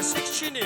سكتشيني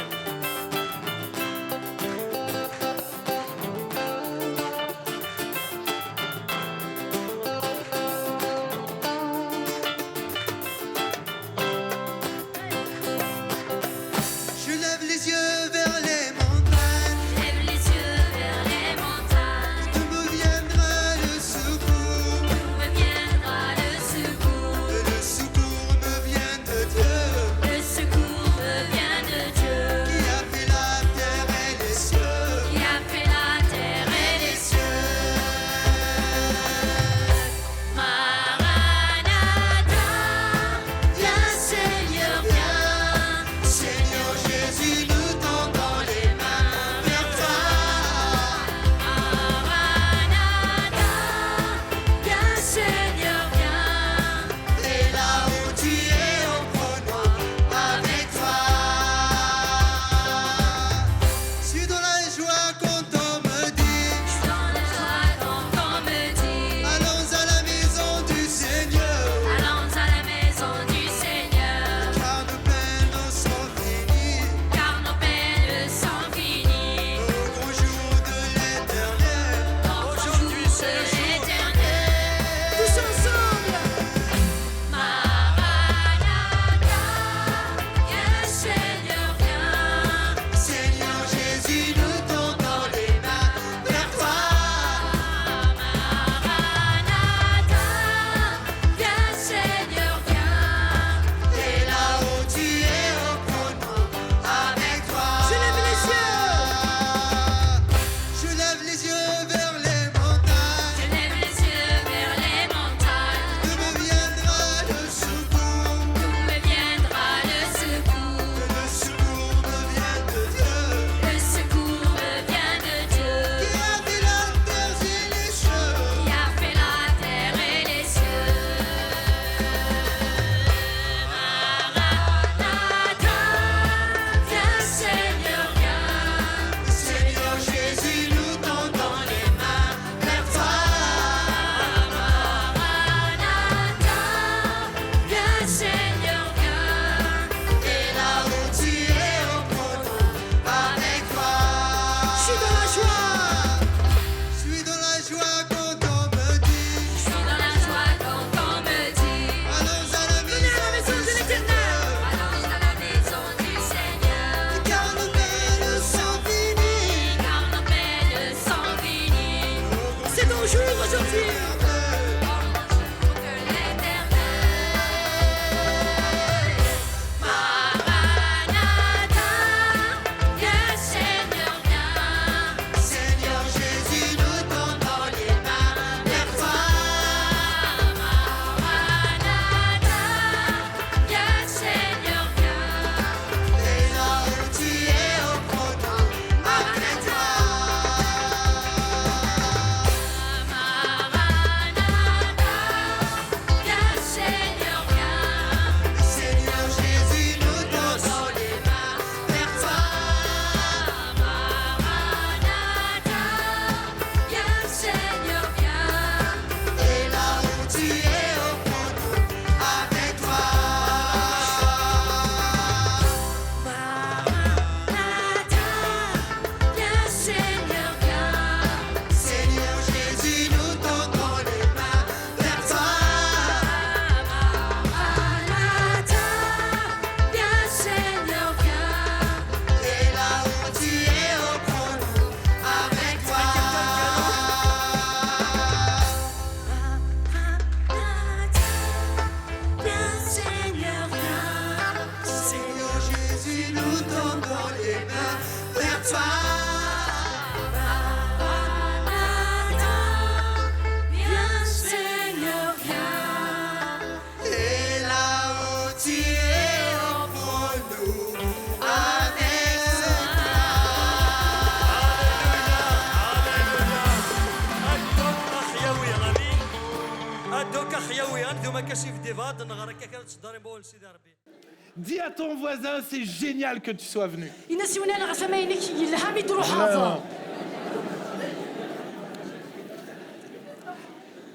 Dis à ton voisin, c'est génial que tu sois venu.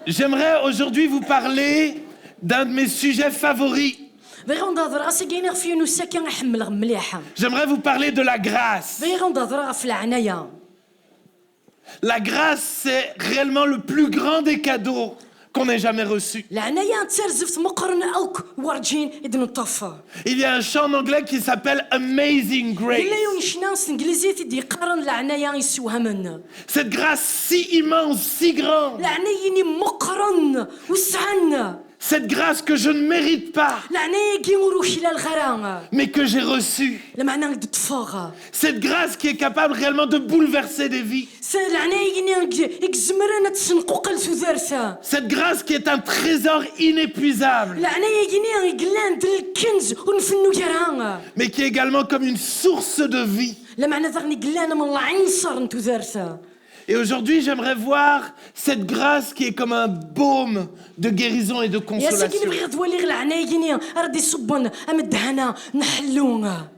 J'aimerais aujourd'hui vous parler d'un de mes sujets favoris. غير نهضر غاسي كاينه في نوسا كان نحمل مليحه J'aimerais vous parler de la grâce. غير نهضر في العنايه La grâce, c'est réellement le plus grand des cadeaux qu'on ait jamais reçu. العنايه ترزفت مقرن اوك ورجين اذن طفا Il y a un chant en anglais qui s'appelle Amazing Grace. الا يونشناس انجليزي تدي قرن العنايه يسوها من Cette grâce si immense, si grande. العنايه مقرن وسعن Cette grâce que je ne mérite pas, العنايه كي نروح الى الغرام mais que j'ai reçue. المعنى قد تفاغ Cette grâce qui est capable réellement de bouleverser des vies. العنايه يكزمرنا تسنقوق لسوزرسا Cette grâce qui est un trésor inépuisable, العنايه كيني يقلان الكنز ونفنو يرانا mais qui est également comme une source de vie. المعنى ذغني قلان من العنصر نتو زرسا Et aujourd'hui, j'aimerais voir cette grâce qui est comme un baume de guérison et de يا ساكن consolation. بغي تولي العنايه كيني ردي صبن امدهنا نحلونا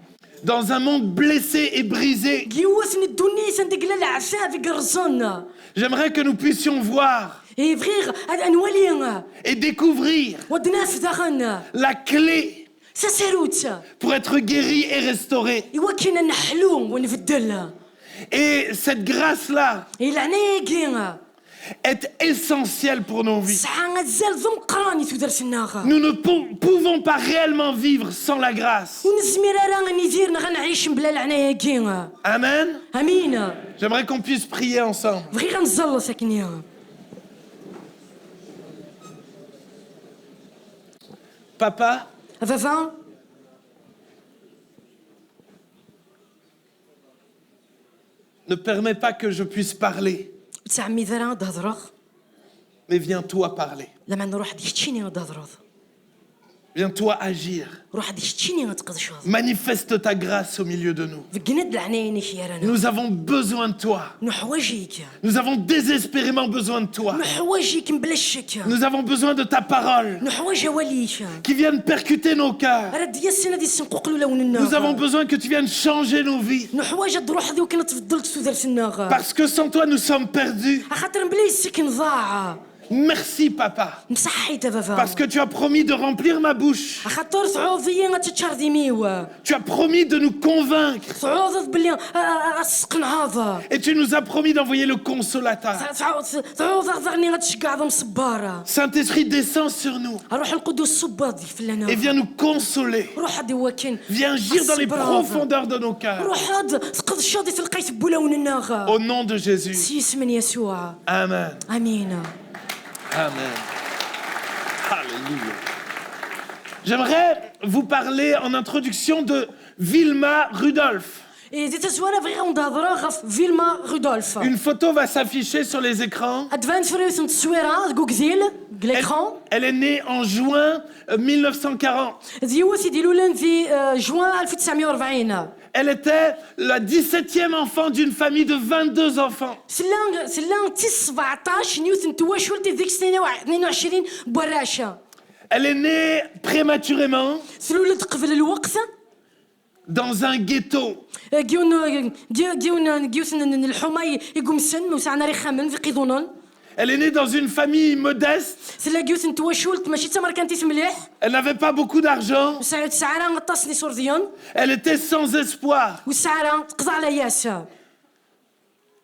Dans un monde blessé et brisé, كيواسن الدنيا سندقلا العساف قرصنا j'aimerais que nous puissions voir اي فغير انولي et découvrir ودناف داغن la clé ساسروت pour être guéri et restauré. ايوا كينا نحلو ونفدل Et cette grâce-là العنايه كينا est essentielle pour nos vies. ساعه زال ذم قراني تدرسنا Nous ne pouvons pas réellement vivre sans la grâce. ونزمير راه نديرنا غنعيش بلا العنايه كينا Amen. امين J'aimerais qu'on puisse prier ensemble. بغي غنزل ساكنيا Papa, فافا ne permets pas que je puisse parler, تعمي ذرا تهضرغ mais viens toi parler. لما نروح ديك تشيني تهضرغ Viens toi agir. روح ديك تشيني تقدشوز Manifeste ta grâce au milieu de nous. فقند العنايه نخيرنا Nous avons besoin de toi. نحواجيك Nous avons désespérément besoin de toi. نحواجيك بلا الشك Nous avons besoin de ta parole نحواج وليك qui vienne percuter nos cœurs. راه ديال السنه دي السنقوق لون Nous avons النار besoin que tu viennes changer nos vies. نحواج تروح ذوك نتفضل تسودر النار Parce que sans toi, nous sommes perdus. خاطر بلا السكن ضاع Merci, papa. مسحيت بابا Parce que tu as promis de remplir ma bouche. خاطر تعوضي غتشردي ميوا Tu as promis de nous convaincre. تعوض بلي السقن هذا Et tu nous as promis d'envoyer le consolateur. تعوض ضرني غتشكع ذم صباره Saint-Esprit, descends sur nous روح القدس صباط في et لنا viens nous consoler. روح هادي وكن Viens agir dans les profondeurs de nos cœurs. روح هاد تقد شاضي في القيس بولون الناغا Au nom de Jésus. سيس من يسوع Amen. امين Amen. Alléluia. J'aimerais vous parler en introduction de Vilma Rudolph. دي تزوانا بغي غندهضرا غف فيلما رودولف Une photo va s'afficher sur les écrans. ادفان فريوس التصويره كوكزيل Elle, l'écran elle est née en juin 1940. ديوات يديروا لنا في جوان 1940 Elle était la 17e enfant d'une famille de 22 enfants. سلان تي 17 نيوتن تواشول تي ديك السنه 22 براشه Elle est née prématurément سلولد قبل الوقت dans un ghetto. جيون الحماي يقوم السن وسعنا ريخامن في قيدونون Elle est née dans une famille modeste. سلا جيوسن تواشولت ماشي تمر كانتي مليح Elle n'avait pas beaucoup d'argent. سعرا غطاسني سورديون Elle était sans espoir. وسعرا تقضى على ياسا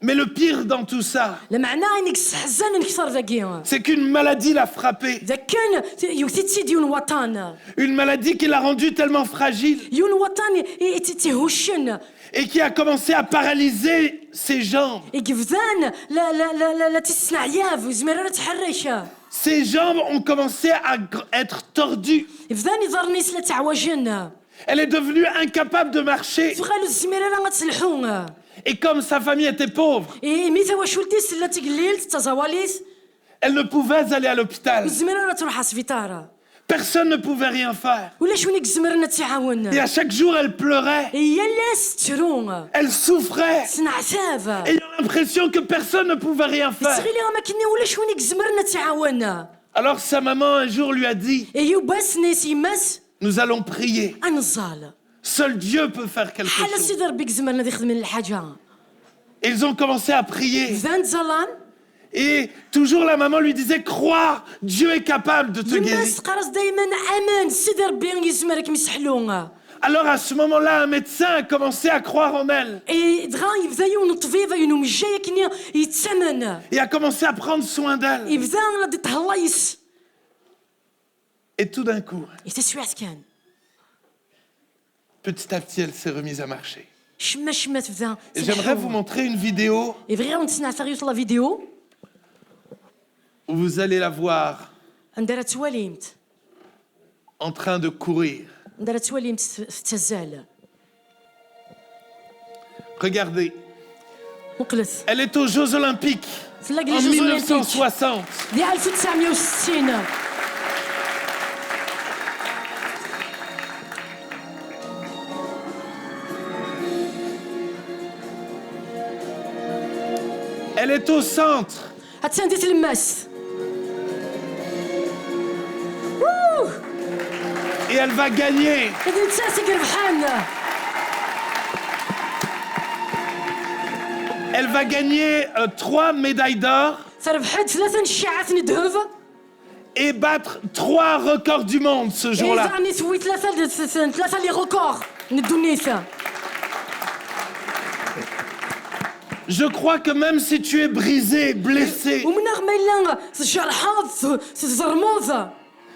Mais le pire dans tout ça, المعنى انك حزان نكثر ذاكي c'est qu'une maladie l'a frappée. ذا كان يوثيتي ديون وطن Une maladie qui l'a rendue tellement fragile يون وطن تيهوشن et qui a commencé à paralyser ses jambes. يقفذان لا تسنع ياف وزميرة تحرك Ses jambes ont commencé à être tordues. يفذان يضرني سلا تعواجن Elle est devenue incapable de marcher. تغالو الزميرة راه غتسلحون Et comme sa famille était pauvre, ميتا واشولتي سلا تقليل تزواليس elle ne pouvait aller à l'hôpital. والزميرة راه تروح سبيطار Personne ne pouvait rien faire. ولا شونيك الزميرة تعاون Et à chaque jour, elle pleurait. هي لاس ترون Elle souffrait. سنعساف Ayant l'impression que personne ne pouvait rien faire. تغيلي ما كني ولا شونيك الزميرة تعاون Alors sa maman un jour lui a dit, ايو بس ناس يمس nous allons prier. انزال Seul Dieu peut faire quelque حالا chose. سيدي ربي زمرنا دي خدمين الحاجه Et ils ont commencé à prier. فان زلان Et toujours la maman lui disait, crois, Dieu est capable de te guérir. الناس تقرص دائما امان سيدي ربي يسمرك مسحلو. Alors à ce moment-là, un médecin a commencé à croire en elle. اي دغا يبدا يون الطبيب يون مجايه كني يتسمن. Et a commencé à prendre soin d'elle. يبدا غادي تهلايص. Et tout d'un coup, يتسوعت كان. petit à petit, elle s'est remise à marcher. شما تبدا. Et j'aimerais vous montrer une vidéo يبغي غنتسنع فريوت لا فيديو. où vous allez la voir ندير تواليمت. en train de courir. ندير تواليمت في تزال. Regardez, مقلت. elle est aux Jeux Olympiques في لاك en لي جوز اولمبيك 1960. ديال 1960. Elle est au centre. هاتساندي تلمس. Et elle va gagner. غادي نتساسك ربحان. Elle va gagner 3 médailles d'or فربحت 3 نشاعات ذهب. et battre 3 records du monde ce jour-là. إذا نسوي 3 لي ريكور ندونيسا. Je crois que même si tu es brisé, blessé, ومن غميلا جرحات زرموزه.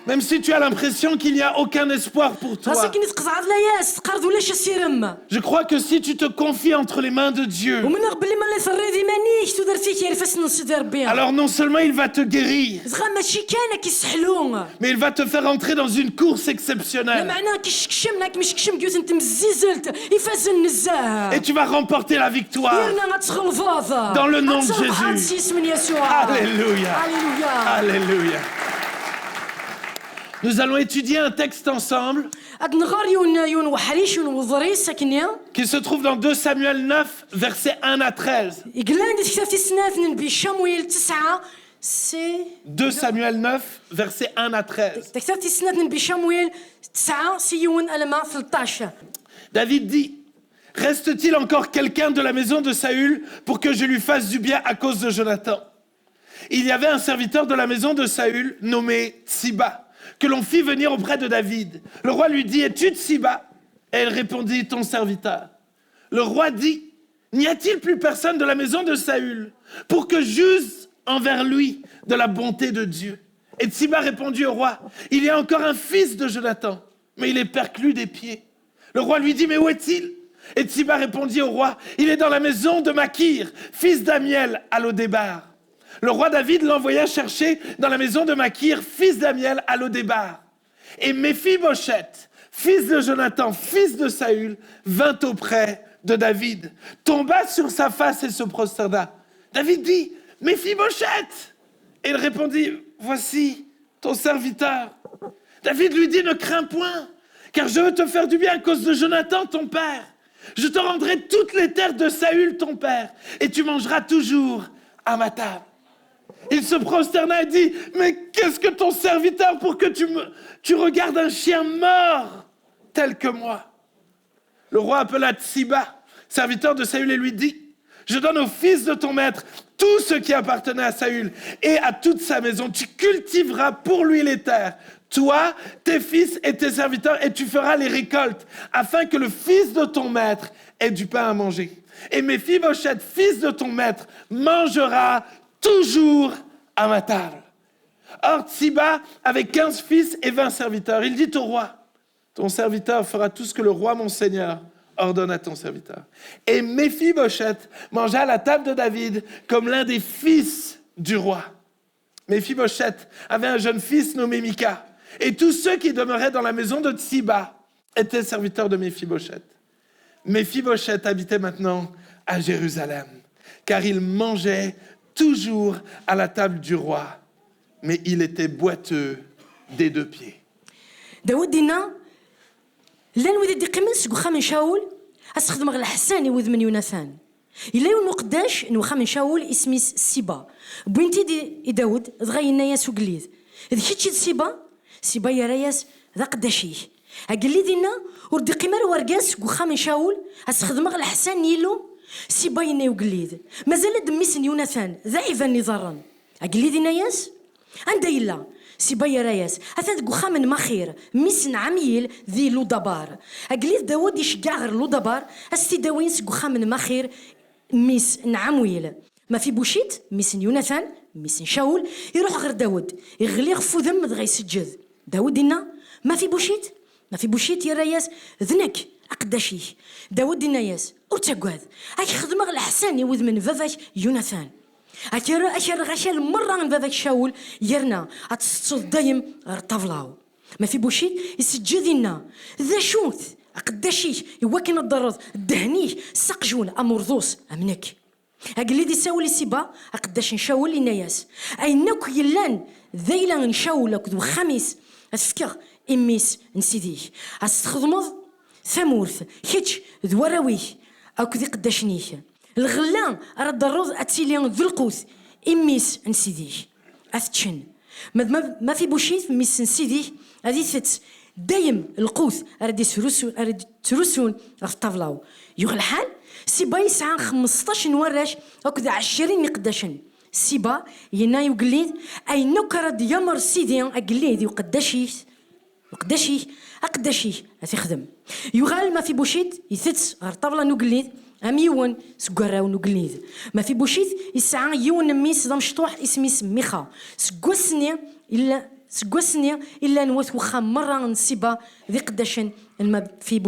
même si tu as l'impression qu'il n'y a aucun espoir pour toi, راسك كني تقطع لاياس تقرض ولا شي سيرم. je crois que si tu te confies entre les mains de Dieu, ومن قبل ما لا يفري مانيش تدار فيك يرفس نص ديال ربي. alors non seulement il va te guérir, زغا ماشي كان كيسحلو. mais il va te faire entrer dans une course لا exceptionnelle. معناه كيشكشمنا كيمشكشم كيوت انت مزيزلت يفاز النزاه. Et tu vas remporter la victoire. يرنا غتدخل فاضا. Dans le nom de Jésus. Alléluia. Alléluia. Alléluia. Nous allons étudier un texte ensemble هاد النهار يون وحريش يون وضريس ساكنين. qui se trouve dans 2 Samuel 9, versets 1 à 13. يقلان دي كتاب السنات نبي شمويل 9 سي 2 Samuel 9, versets 1 à 13. كتاب السنات نبي شمويل 9 سيون ألما 13. David dit, reste-t-il encore quelqu'un de la maison de Saül pour que je lui fasse du bien à cause de Jonathan? Il y avait un serviteur de la maison de Saül nommé Tsiba, que l'on fit venir auprès de David. Le roi lui dit, es-tu Tsiba? Et elle répondit, ton serviteur. Le roi dit, n'y a-t-il plus personne de la maison de Saül pour que j'use envers lui de la bonté de Dieu? Et Tsiba répondit au roi, il y a encore un fils de Jonathan, mais il est perclus des pieds. Le roi lui dit, mais où est-il? Et Tsiba répondit au roi, il est dans la maison de Makir, fils d'Amiel, à Lodébar. Le roi David l'envoya chercher dans la maison de Makir, fils d'Amiel, à Lodébar. Et Méphibosheth, fils de Jonathan, fils de Saül, vint auprès de David, tomba sur sa face et se prosterna. David dit, Méphibosheth! Et il répondit, voici ton serviteur. David lui dit, ne crains point, car je veux te faire du bien à cause de Jonathan, ton père. Je te rendrai toutes les terres de Saül, ton père, et tu mangeras toujours à ma table. Il se prosterna et dit, mais qu'est-ce que ton serviteur pour que tu regardes un chien mort tel que moi? Le roi appela Tsiba, serviteur de Saül, et lui dit, je donne au fils de ton maître tout ce qui appartenait à Saül et à toute sa maison. Tu cultiveras pour lui les terres, toi, tes fils et tes serviteurs, et tu feras les récoltes, afin que le fils de ton maître ait du pain à manger. Et Méphibosheth, fils de ton maître, mangera toujours à ma table. Or, Tsiba avait 15 fils et 20 serviteurs. Il dit au roi, ton serviteur fera tout ce que le roi, mon seigneur, ordonne à ton serviteur. Et Méphibosheth mangea à la table de David comme l'un des fils du roi. Méphibosheth avait un jeune fils nommé Mika. Et tous ceux qui demeuraient dans la maison de Tsiba étaient serviteurs de Méphibosheth. Méphibosheth habitait maintenant à Jérusalem, car il mangeait toujours à la table du roi, mais il était boiteux des 2 pieds. داود دينا لان ودي دي قمص وخا من شاول استخدم غير الحسان يوذ من يوناثان الا يون قداش نوخا من شاول اسمي سيبا بنتي دي داود دغاينا ياس وقليد اذا كيتشي سيبا يا رياس ذا قداشيه قال لي دينا ودي قمر ورقاس وخا من شاول استخدم غير الحسان يلو سيبا ينايو قليد مازال دميس يوناثان ذا إيفان نظرا أقليد ناياس عندها إلا سيبا يا راياس هذا قخا من مخير ميس عميل ذي لو دبار أقليد داود يشقع غير لو دبار أستي داوين سقخا من مخير ميس نعمويل ما في بوشيت ميس يوناثان ميس شاول يروح غير داود يغلي غفو ذم دغا يسجد داود إنا ما في بوشيت يا راياس ذنك أقداشيه داود ناياس وتقعد هاك خدمة غير الحسن يوذ من فافاك يوناثان أشار غشال مرة من فافاك شاول يرنا أتصل دايم غير طفلاو ما في بوشيت يسجد لنا ذا شوث أقداشيه يوكن الضرز دهنيه سقجون أمرضوس أمنك أقلي دي ساول سيبا أقداش نشاول لناياس أينك يلان ذيلا نشاولك ذو خميس أتفكر إميس نسيديه أستخدمض ثمورث هيتش ذوراويه أو كذي قداشنيه الغلان رد الرز أتسيليان ذو القوث إميس نسيديه أثتشن ما في بوشيت ميس نسيديه هذه ثت دايم القوث أردي تروسون في الطفلاو يوغ الحال سيبا يسعى 15 وراش أو كذا 20 قداشن سيبا ينايو قليد أي نكرد يمر سيديان أقليد وقداشيه أقداشيه أتخدم يغال ما في بوشيت يثت غير طبلة نقليد أم يون سكراو نقليد ما في بوشيت يسعى يون ميس ضم شطوح اسميس ميخا سكوسني إلا نوث وخا مرة نسيبا ذي قداشن ما في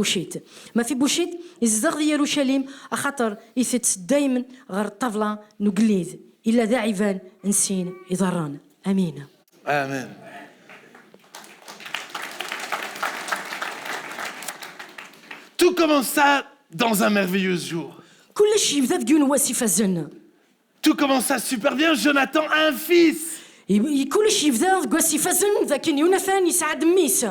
بوشيت يزغ يروشليم أخاطر يثت دايما غير طبلة نقليد إلا ذا عيفان نسين يضران أمين Amen. Tout commença dans un merveilleux jour. كل شيء بدا ديون واسفة زن Tout commença super bien. Jonathan a un fils. كل شيء بدا واسفة زن ذاك يوناثان يسعد ميس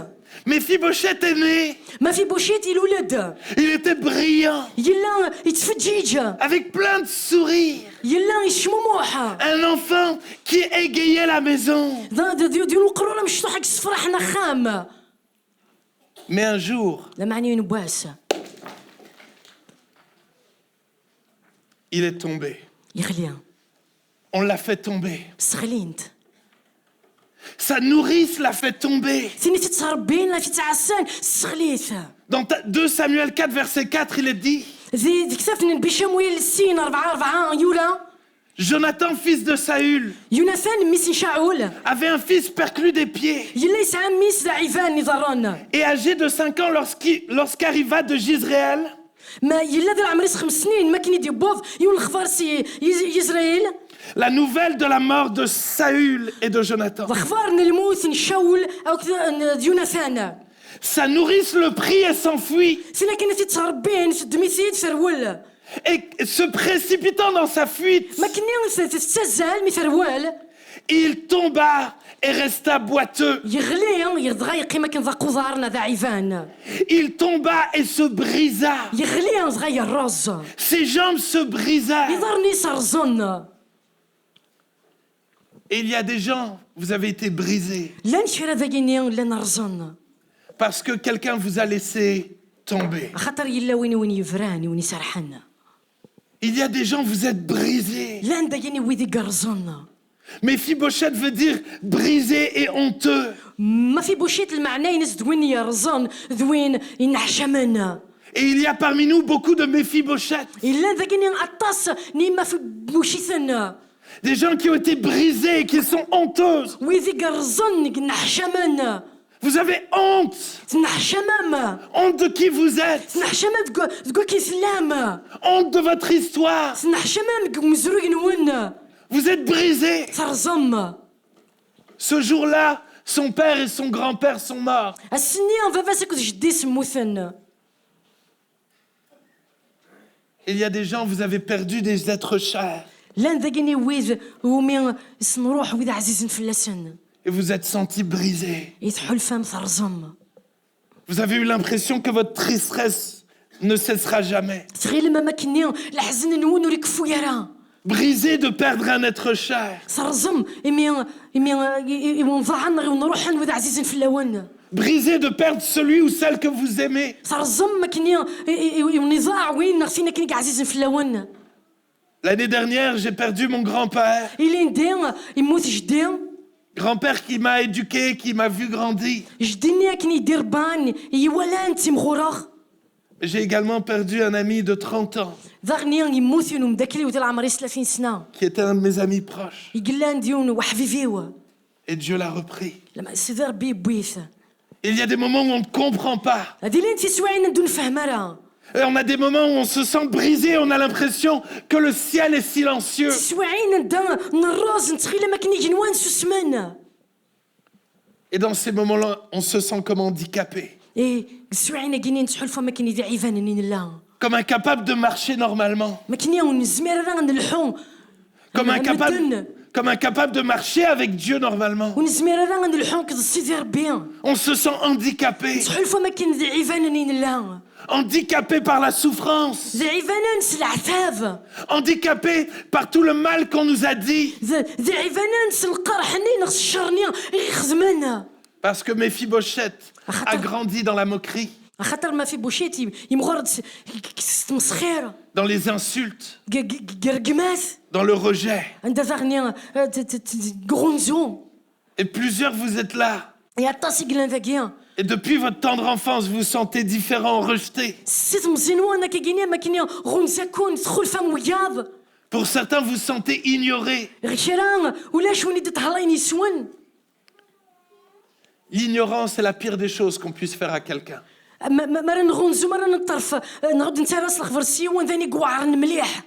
Méphibosheth est né. ما في بوشيت الولد Il était brillant, يلا يتفجيج avec plein de sourires. يلا يشموموح Un enfant qui égayait la maison. ديال القرورة مشطوحك الصفراح نخام Mais un jour, لا معني نباس il est tombé. يغليا On l'a fait tomber. سغلينت Sa nourrice l'a fait tomber. ثاني تتربين لا في تعسان سغليت Dans 2 Samuel 4, verset 4, il est dit, ذي كتافن بشمويل السين 4 يولا Jonathan, fils de Saül, يوناثان ميس شاول avait un fils perclus des pieds. يلا يسعى ميس ضعيفان نظران Et âgé de 5 ans, lorsqu'arriva de Gisréel, ما يلا ذا عمريس 5 سنين ما كان يدي بوض يون الخبار سي إسرائيل la nouvelle de la mort de Saül et de Jonathan. الأخبار الموت نشاول أو كذا يوناثان Sa nourrice le prit et s'enfuit. سينا كانت تتربين في الدميثيد فرول Et se précipitant dans sa fuite, ما كنا تتسزل مثروال il tomba et resta boiteux. يغلي يضغي ما كان ذا قذارنا ذا عيفان Il tomba et se brisa. يغلي صغير الرز Ses jambes se brisèrent. يضرني سرزن Et il y a des gens, vous avez été brisés لا نشرى ذاكيني لا نرزن parce que quelqu'un vous a laissé tomber. خاطر يلا وين يفراني وين سرحنا Il y a des gens, vous êtes brisés. لا نداكيني ويدي قرزن Méphibosheth veut dire brisé et honteux. ما في بوشيت المعنى ينس دوين يرزن دوين ينحشمنا Et il y a parmi nous beaucoup de Méphibosheth. إلا ذاكيني أطاس نيما في بوشيتنا Des gens qui ont été brisés et qui sont honteuses. ويدي قرزن نحشمنا Vous avez honte. تنحشمام Honte de qui vous êtes. تنحشمام تقول كي سلام Honte de votre histoire. تنحشمام مزروق نون Vous êtes brisés. ترزم Ce jour-là, son père et son grand-père sont morts. السنين فافاسك جدي سموثن Il y a des gens, vous avez perdu des êtres chers. لا ذاكيني ويد ومين سنروح ويد عزيز فلاسن Et vous êtes sentis brisés. يتحو الفم ترزم Vous avez eu l'impression que votre tristesse ne cessera jamais. تغير ما كني الحزن نون وريكفو يرا Brisé de perdre un être cher. صرزم ونضعن ونروحن وذا عزيزين في اللون Brisé de perdre celui ou celle que vous aimez. صرزم ما كني ونضاع وين نغسينا كني عزيزين في اللون L'année dernière, j'ai perdu mon grand-père. إلي ندي يموت جدي Grand-père qui m'a éduqué, qui m'a vu grandir. جدي كني يدير بان يولان تيمغورغ J'ai également perdu un ami de 30 ans, ذاغني يموت ينوم داكلي ودير عمري 30 سنه qui était un de mes amis proches. يقلان ديون وحبيبيو Et Dieu l'a repris. لما سيدي ربي بويث Il y a des moments où on ne comprend pas. هذه اللي انت سواعين ندون فهمها Et on a des moments où on se sent brisé, on a l'impression que le ciel est silencieux. سواعين ندا نروز نتخيل ما كني جنوان سوسمان Et dans ces moments-là, on se sent comme handicapé, ايه سواعين كيني نتحل فما كني دي عيفان لا comme incapable de marcher normalement, ما كني ونزمير راه نلحو comme incapable de marcher avec Dieu normalement. ونزمير راه نلحو كذا سيدي ربي On se sent handicapé, تحل فما كاين دي عيفان لا handicapé par la souffrance, دي عيفان العذاب handicapé par tout le mal qu'on nous a dit. دي عيفان القرح ني نخص الشرني يخدمنا Parce que Méphibosheth a grandi dans la moquerie, خاطر ما في بوشيت يمغرد تمسخير dans les insultes, قرقمات dans le rejet. عندها ثغني غونزون Et plusieurs, vous êtes là. يا طاسي قلان ذاكيا Et depuis votre tendre enfance, vous vous sentez différent, rejeté. ست مزينو انا كيجيني ما كاين غونزا كون تدخل فم وياض Pour certains, vous vous sentez ignoré. غشران ولا شوني تهلاين يسون L'ignorance est la pire des choses qu'on puisse faire à quelqu'un. ما راه نغونزو ما راه نطرف نعود نتراس الخفرسي وثاني قوعرن مليح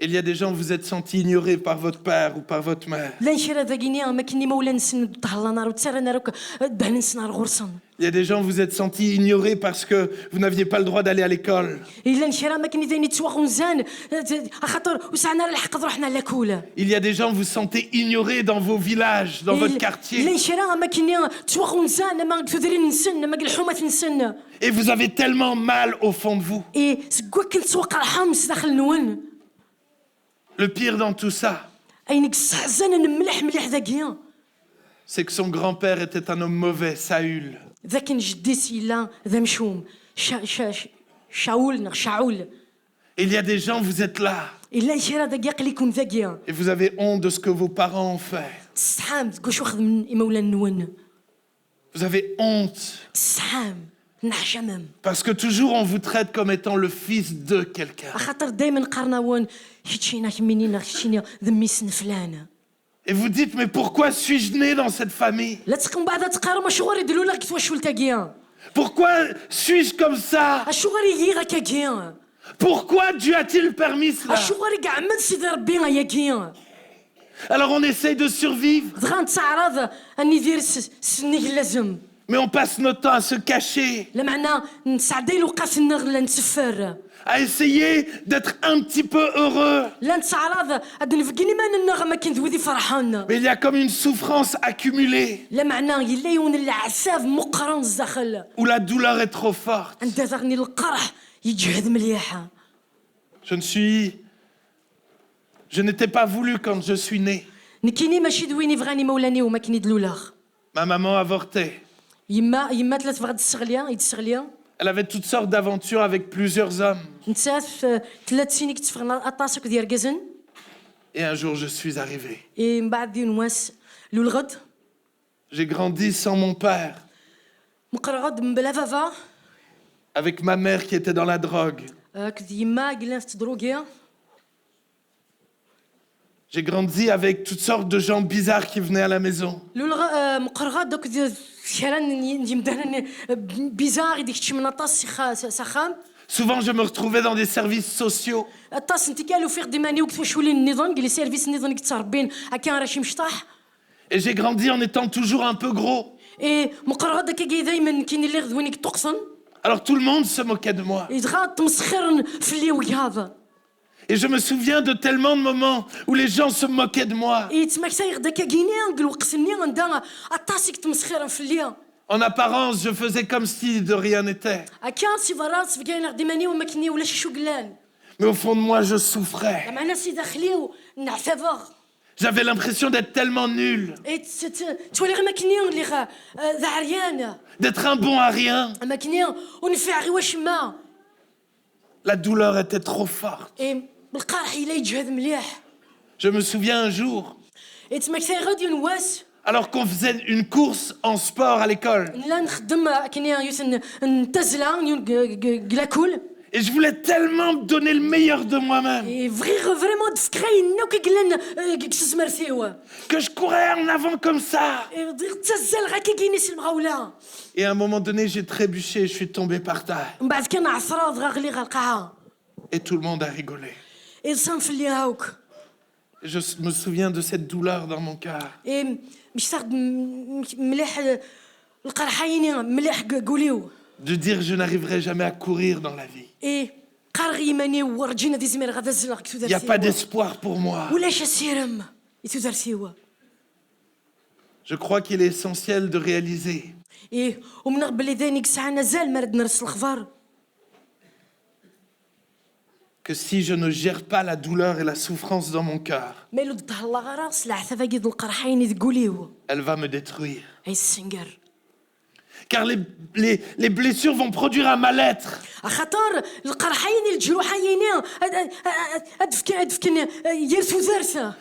Il y a des gens, vous êtes sentis ignorés par votre père ou par votre mère. لا نشرا ذاكيني ما كني مولا نسن تهلا نار وتسرى راك دهن نسن غرسن Il y a des gens, vous êtes sentis ignorés parce que vous n'aviez pas le droit d'aller à l'école. الا نشرا ما كني ثاني تسوا غنزان خاطر وسعنا الحق رحنا لاكول Il y a des gens, vous vous sentez ignorés dans vos villages, dans votre quartier. الا نشرا ما كني تسوا غنزان ما تدري نسن ما الحومه نسن Et vous avez tellement mal au fond de vous. اي سكوا كنت تسوق رحم داخل نون Le pire dans tout ça, اينك السحزان نملح مليح ذاكيا c'est que son grand-père était un homme mauvais, Saül. ذاك جدي سيلا ذا مشوم شاول Et il y a des gens, vous êtes là. الا نشرا ذاكيا قليكم ذاكيا Et vous avez honte de ce que vos parents ont fait. تستحام تقول شو خدم من مولا نون Vous avez honte. تستحام نحشمم Parce que toujours on vous traite comme étant le fils de quelqu'un. خاطر دائما قرناون هيتشينا كمينينا هيتشينا ذمي سن فلان Et vous dites, mais pourquoi suis-je né dans cette famille? لا تقوم بعد تقارو ما شغل يديروا لك كيفاش ولتاكيا Pourquoi suis-je comme ça? الشغل يجي كاكيا Pourquoi Dieu a-t-il permis cela? الشغل كاع عمد سيدي ربي يا كيا Alors on essaye de survivre, دغا نتعرض اني دير سني لازم mais on passe notre temps à se cacher, لا معنى نسعدي وقف لا نتسفر à essayer d'être un petit peu heureux. لا نتعرض هاد نفقني ما النغمه كنت ودي فرحان Mais il y a comme une souffrance accumulée, لا معنى يلا يون العساف مقرن الزخل où la douleur est trop forte. انت ذغني القرح يجهد مليحه Je n'étais pas voulu quand je suis né. نكيني ماشي دويني فغاني مولاني وما كني دلولاغ Ma maman avortait. يما ثلاث فغاد السغليا Elle avait toutes sortes d'aventures avec plusieurs hommes. نتا في 3 سنين كنت في اطاسك ديال كازن Et un jour, je suis arrivé. اي من بعد ديال نواس للغد J'ai grandi sans mon père, مقرغد من بلا فافا avec ma mère qui était dans la drogue. كنت يما قلنا في دروغيا J'ai grandi avec toutes sortes de gens bizarres qui venaient à la maison. مقرغد دوك شران يمدهن بيزار ديك تشي من اطاس سخام Souvent, je me retrouvais dans des services sociaux. اطاس انت قالوا في خدماني وقت واش ولي النظام قال لي سيرفيس النظام كنت تربين هكا راه شي مشطاح Et j'ai grandi en étant toujours un peu gros. اي مقرغد كي دائما كاين اللي غدوينك تقصن Alors tout le monde se moquait de moi. يدغا تمسخر في اللي وياض Et je me souviens de tellement de moments où les gens se moquaient de moi. اي تماك سايغدا كاكيني نقول وقسني غندا اطاسك تمسخر في اللي En apparence, je faisais comme si de rien n'était. هكا سي فراس في كاين غديماني وما كني ولا شي شو قلان Mais au fond de moi, je souffrais. مع ناس داخلي ونعتذر J'avais l'impression d'être tellement nul, تولي غير ماكنيون اللي ذا عريان d'être un bon à rien. ماكنيون ونفع غير واش ما La douleur était trop forte. بالقرح الا يجهد مليح Je me souviens un jour, تما كثير غادي نواس alors qu'on faisait une course en sport à l'école, لا نخدم كني يوسن نتزلا كلاكول et je voulais tellement me donner le meilleur de moi-même, فريمون تفكري انو كيقلن كسس مرثيو que je courais en avant comme ça. تزل غا كيجينيس المغاوله Et à un moment donné, j'ai trébuché, je suis tombé par terre. من بعد كان عصراض غا القاعه Et tout le monde a rigolé. صنف اللي هاوك Je me souviens de cette douleur dans mon cœur. مش تاخد مليح القرحيين مليح قوليو De dire je n'arriverai jamais à courir dans la vie. قارغي ماني ورجينا دي زمير غادا زلق Il n'y a pas d'espoir pour moi. ولاش السيرم يتودرسيوا Je crois qu'il est essentiel de réaliser ومن قبل ذانيك ساعه نزال مرد نرس الخبار que si je ne gère pas la douleur et la souffrance dans mon cœur, ما لو ضح الله غراس لا عثا فاقيد القرحين يقوليو elle va me détruire. اي السنجر Car les blessures vont produire un mal-être. خاطر القرحين الجروحين ادفكن يرثو ذرثه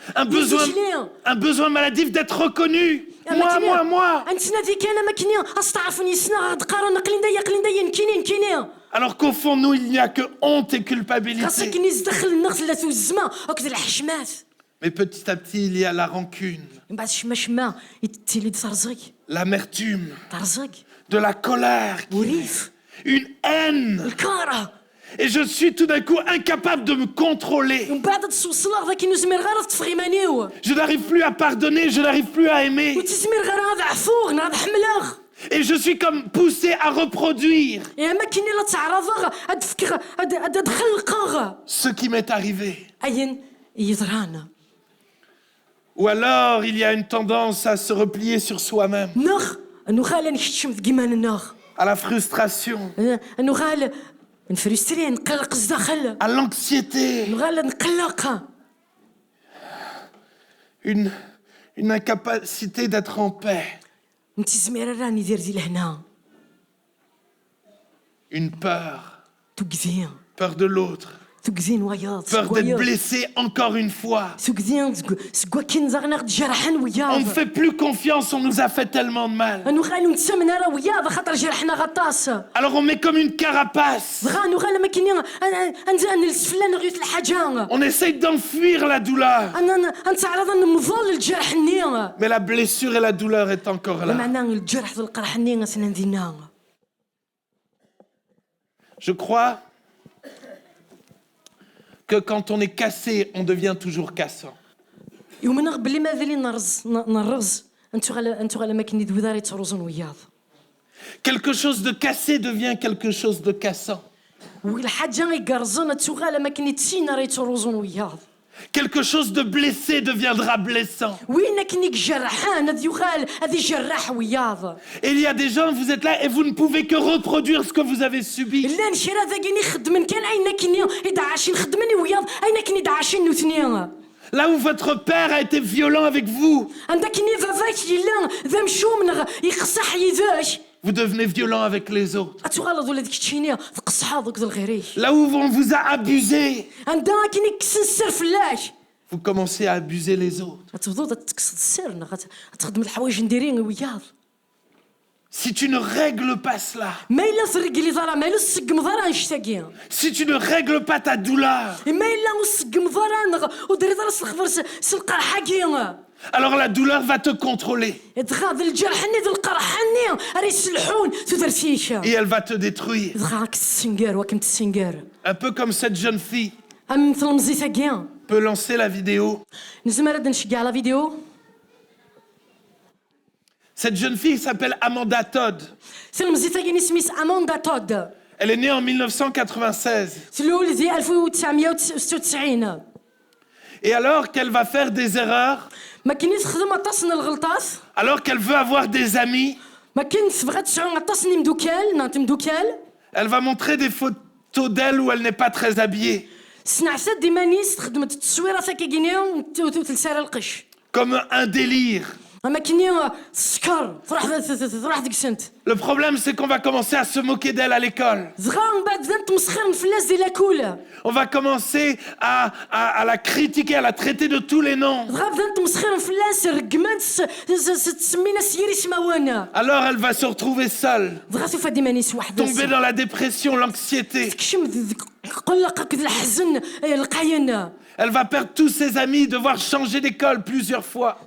Un besoin maladif d'être reconnu. Moi. انت نادي كان ما كني استعرفني سنا غاد قارن قلين دايا كينين Alors qu'au fond de nous, il n'y a que honte et culpabilité. خاصك نزدخل النغز الزما وكذا الحشمات Mais petit à petit, il y a la rancune, من بعد شما يتيلي ترزق l'amertume, ترزق de la colère, وريف une haine. الكاره Et je suis tout d'un coup incapable de me contrôler. من بعد توصل ذاك نزمير غير تفغي مانيو Je n'arrive plus à pardonner, je n'arrive plus à aimer. وتزمير غير هذا عفوغ هذا حملاغ Et je suis comme poussé à reproduire يا ما كاين لا تعرض ادفكر ادخل القاغ ce qui m'est arrivé. اين يضرانا Ou alors, il y a une tendance à se replier sur soi-même, نخ انو خال نشتشم في كيما النخ à la frustration, انو خال نفرستري نقلق الزداخل à l'anxiété, انو خال نقلق une incapacité d'être en paix, انت زمير راني دير لهنا une peur, تكذين peur de l'autre, تكذين وياض peur d'être blessé encore une fois. تكذين سكوا كين زغنا جرحن On ne وياض fait plus confiance, on nous a fait tellement de mal. انو خال نتسمنا راه وياض خاطر جرحنا غطاس Alors on met comme une carapace. غانو غال ما كاين انزل السفلان غيوت الحاجه On essaye d'enfuir la douleur. انا نتعرض نمضل الجرح ني Mais la blessure et la douleur est encore là. معناه الجرح ذو القرح ني سنندينا Je crois que quand on est cassé, on devient toujours cassant. يومنا قبل ما ذلي نرز انتو غالا ما كاين دوذاري تروزون وياض Quelque chose de cassé devient quelque chose de cassant. والحاجه يقرزون انتو غالا ما كاين تسينا راه تروزون وياض Quelque chose de blessé deviendra blessant. وين كاين جرحان هذا يغال هذا جراح وياض Et il y a des gens, vous êtes là et vous ne pouvez que reproduire ce que vous avez subi. لا نشرا ذاكيني خدمن كان اين كاين يدعاشين خدمني وياض اين كاين يدعاشين نوثنيا Là où votre père a été violent avec vous, عندك كاين فافاك يلا ذا مشومن يقصح يذاش vous devenez violent avec les autres. اتغلظ ولا ديك تشينيا تقص حاضك ذا الغيريش Là où on vous a abusé, عندها كاين كسن السر فلاش vous commencez à abuser les autres. تفضل تكسر السر تخدم الحوايج نديرين وياض Si tu ne règles pas cela, ما الا فرق لي ضرا ما الا السقم ضرا نشتاقي si tu ne règles pas ta douleur, ما الا السقم ضرا ودري ضرا الخبر سلقر حاكي alors la douleur va te contrôler دغا الجرح ني ذو القرح ني راه يسلحون تدرسيشا et elle va te détruire. دغا السنجار وكنت السنجار Un peu comme cette jeune fille مثل مزيتا كيا peut lancer la vidéo. نزمر هاد نشجع على فيديو Cette jeune fille s'appelle Amanda Todd. سلم مزيتا كيا سميت اموندا تود Elle est née en 1996. سلول دي 1996 Et alors qu'elle va faire des erreurs, ما كاينش تخدم اتصن الغلطات alors qu'elle veut avoir des amis, ما كاينش بغات تسعو اتصني مدوكال نانت مدوكال elle va montrer des photos d'elle où elle n'est pas très habillée. سنعسات ديما نيس تخدمت التصويره كينيا وتلسارة القش comme un délire. اما كينيا السكر تروح ديك السنت Le problème, c'est qu'on va commencer à se moquer d'elle à l'école. صغار من بعد بدات تمسخر الفلاس ديال لاكولا On va commencer à la critiquer, à la traiter de tous les noms. صغار بدات تمسخر الفلاس رقمات تسمينا سيري سماوانا Alors elle va se retrouver seule, صغار سوف ديما نيس وحده tomber dans la dépression, l'anxiété. تكشم قلق الحزن القاين Elle va perdre tous ses amis, devoir changer d'école plusieurs fois.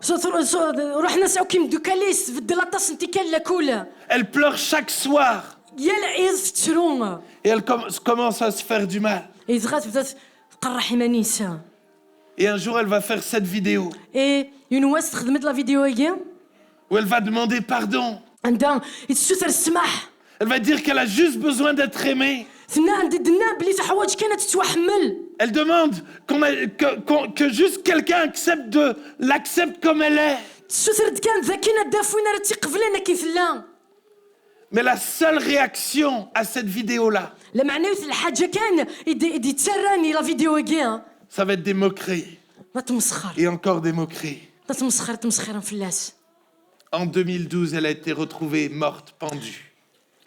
رحنا نسعو كيم دوكاليس في لاطاس انت كان لاكولا Elle pleure chaque soir يا العيز في التشرون et elle commence à se faire du mal. صغار بدات تقرح مانيسا Et un jour, elle va faire cette vidéo اي يونواس خدمت لا فيديو هي où elle va demander pardon. عندها يتسوثر السماح Elle va dire qu'elle a juste besoin d'être aimée. ثنا عندنا بلي حوايج كانت تتوحمل Elle demande que juste quelqu'un l'accepte comme elle est. تسوثر كان ذاكينا دافونا راه تيقبلنا كيفلا Mais la seule réaction à cette vidéo-là, لا معناوي الحاجه كان يدي تسراني لا فيديو هي ça va être des moqueries. ما تمسخر Et encore des moqueries. تمسخر فلاس En 2012, elle a été retrouvée morte, pendue.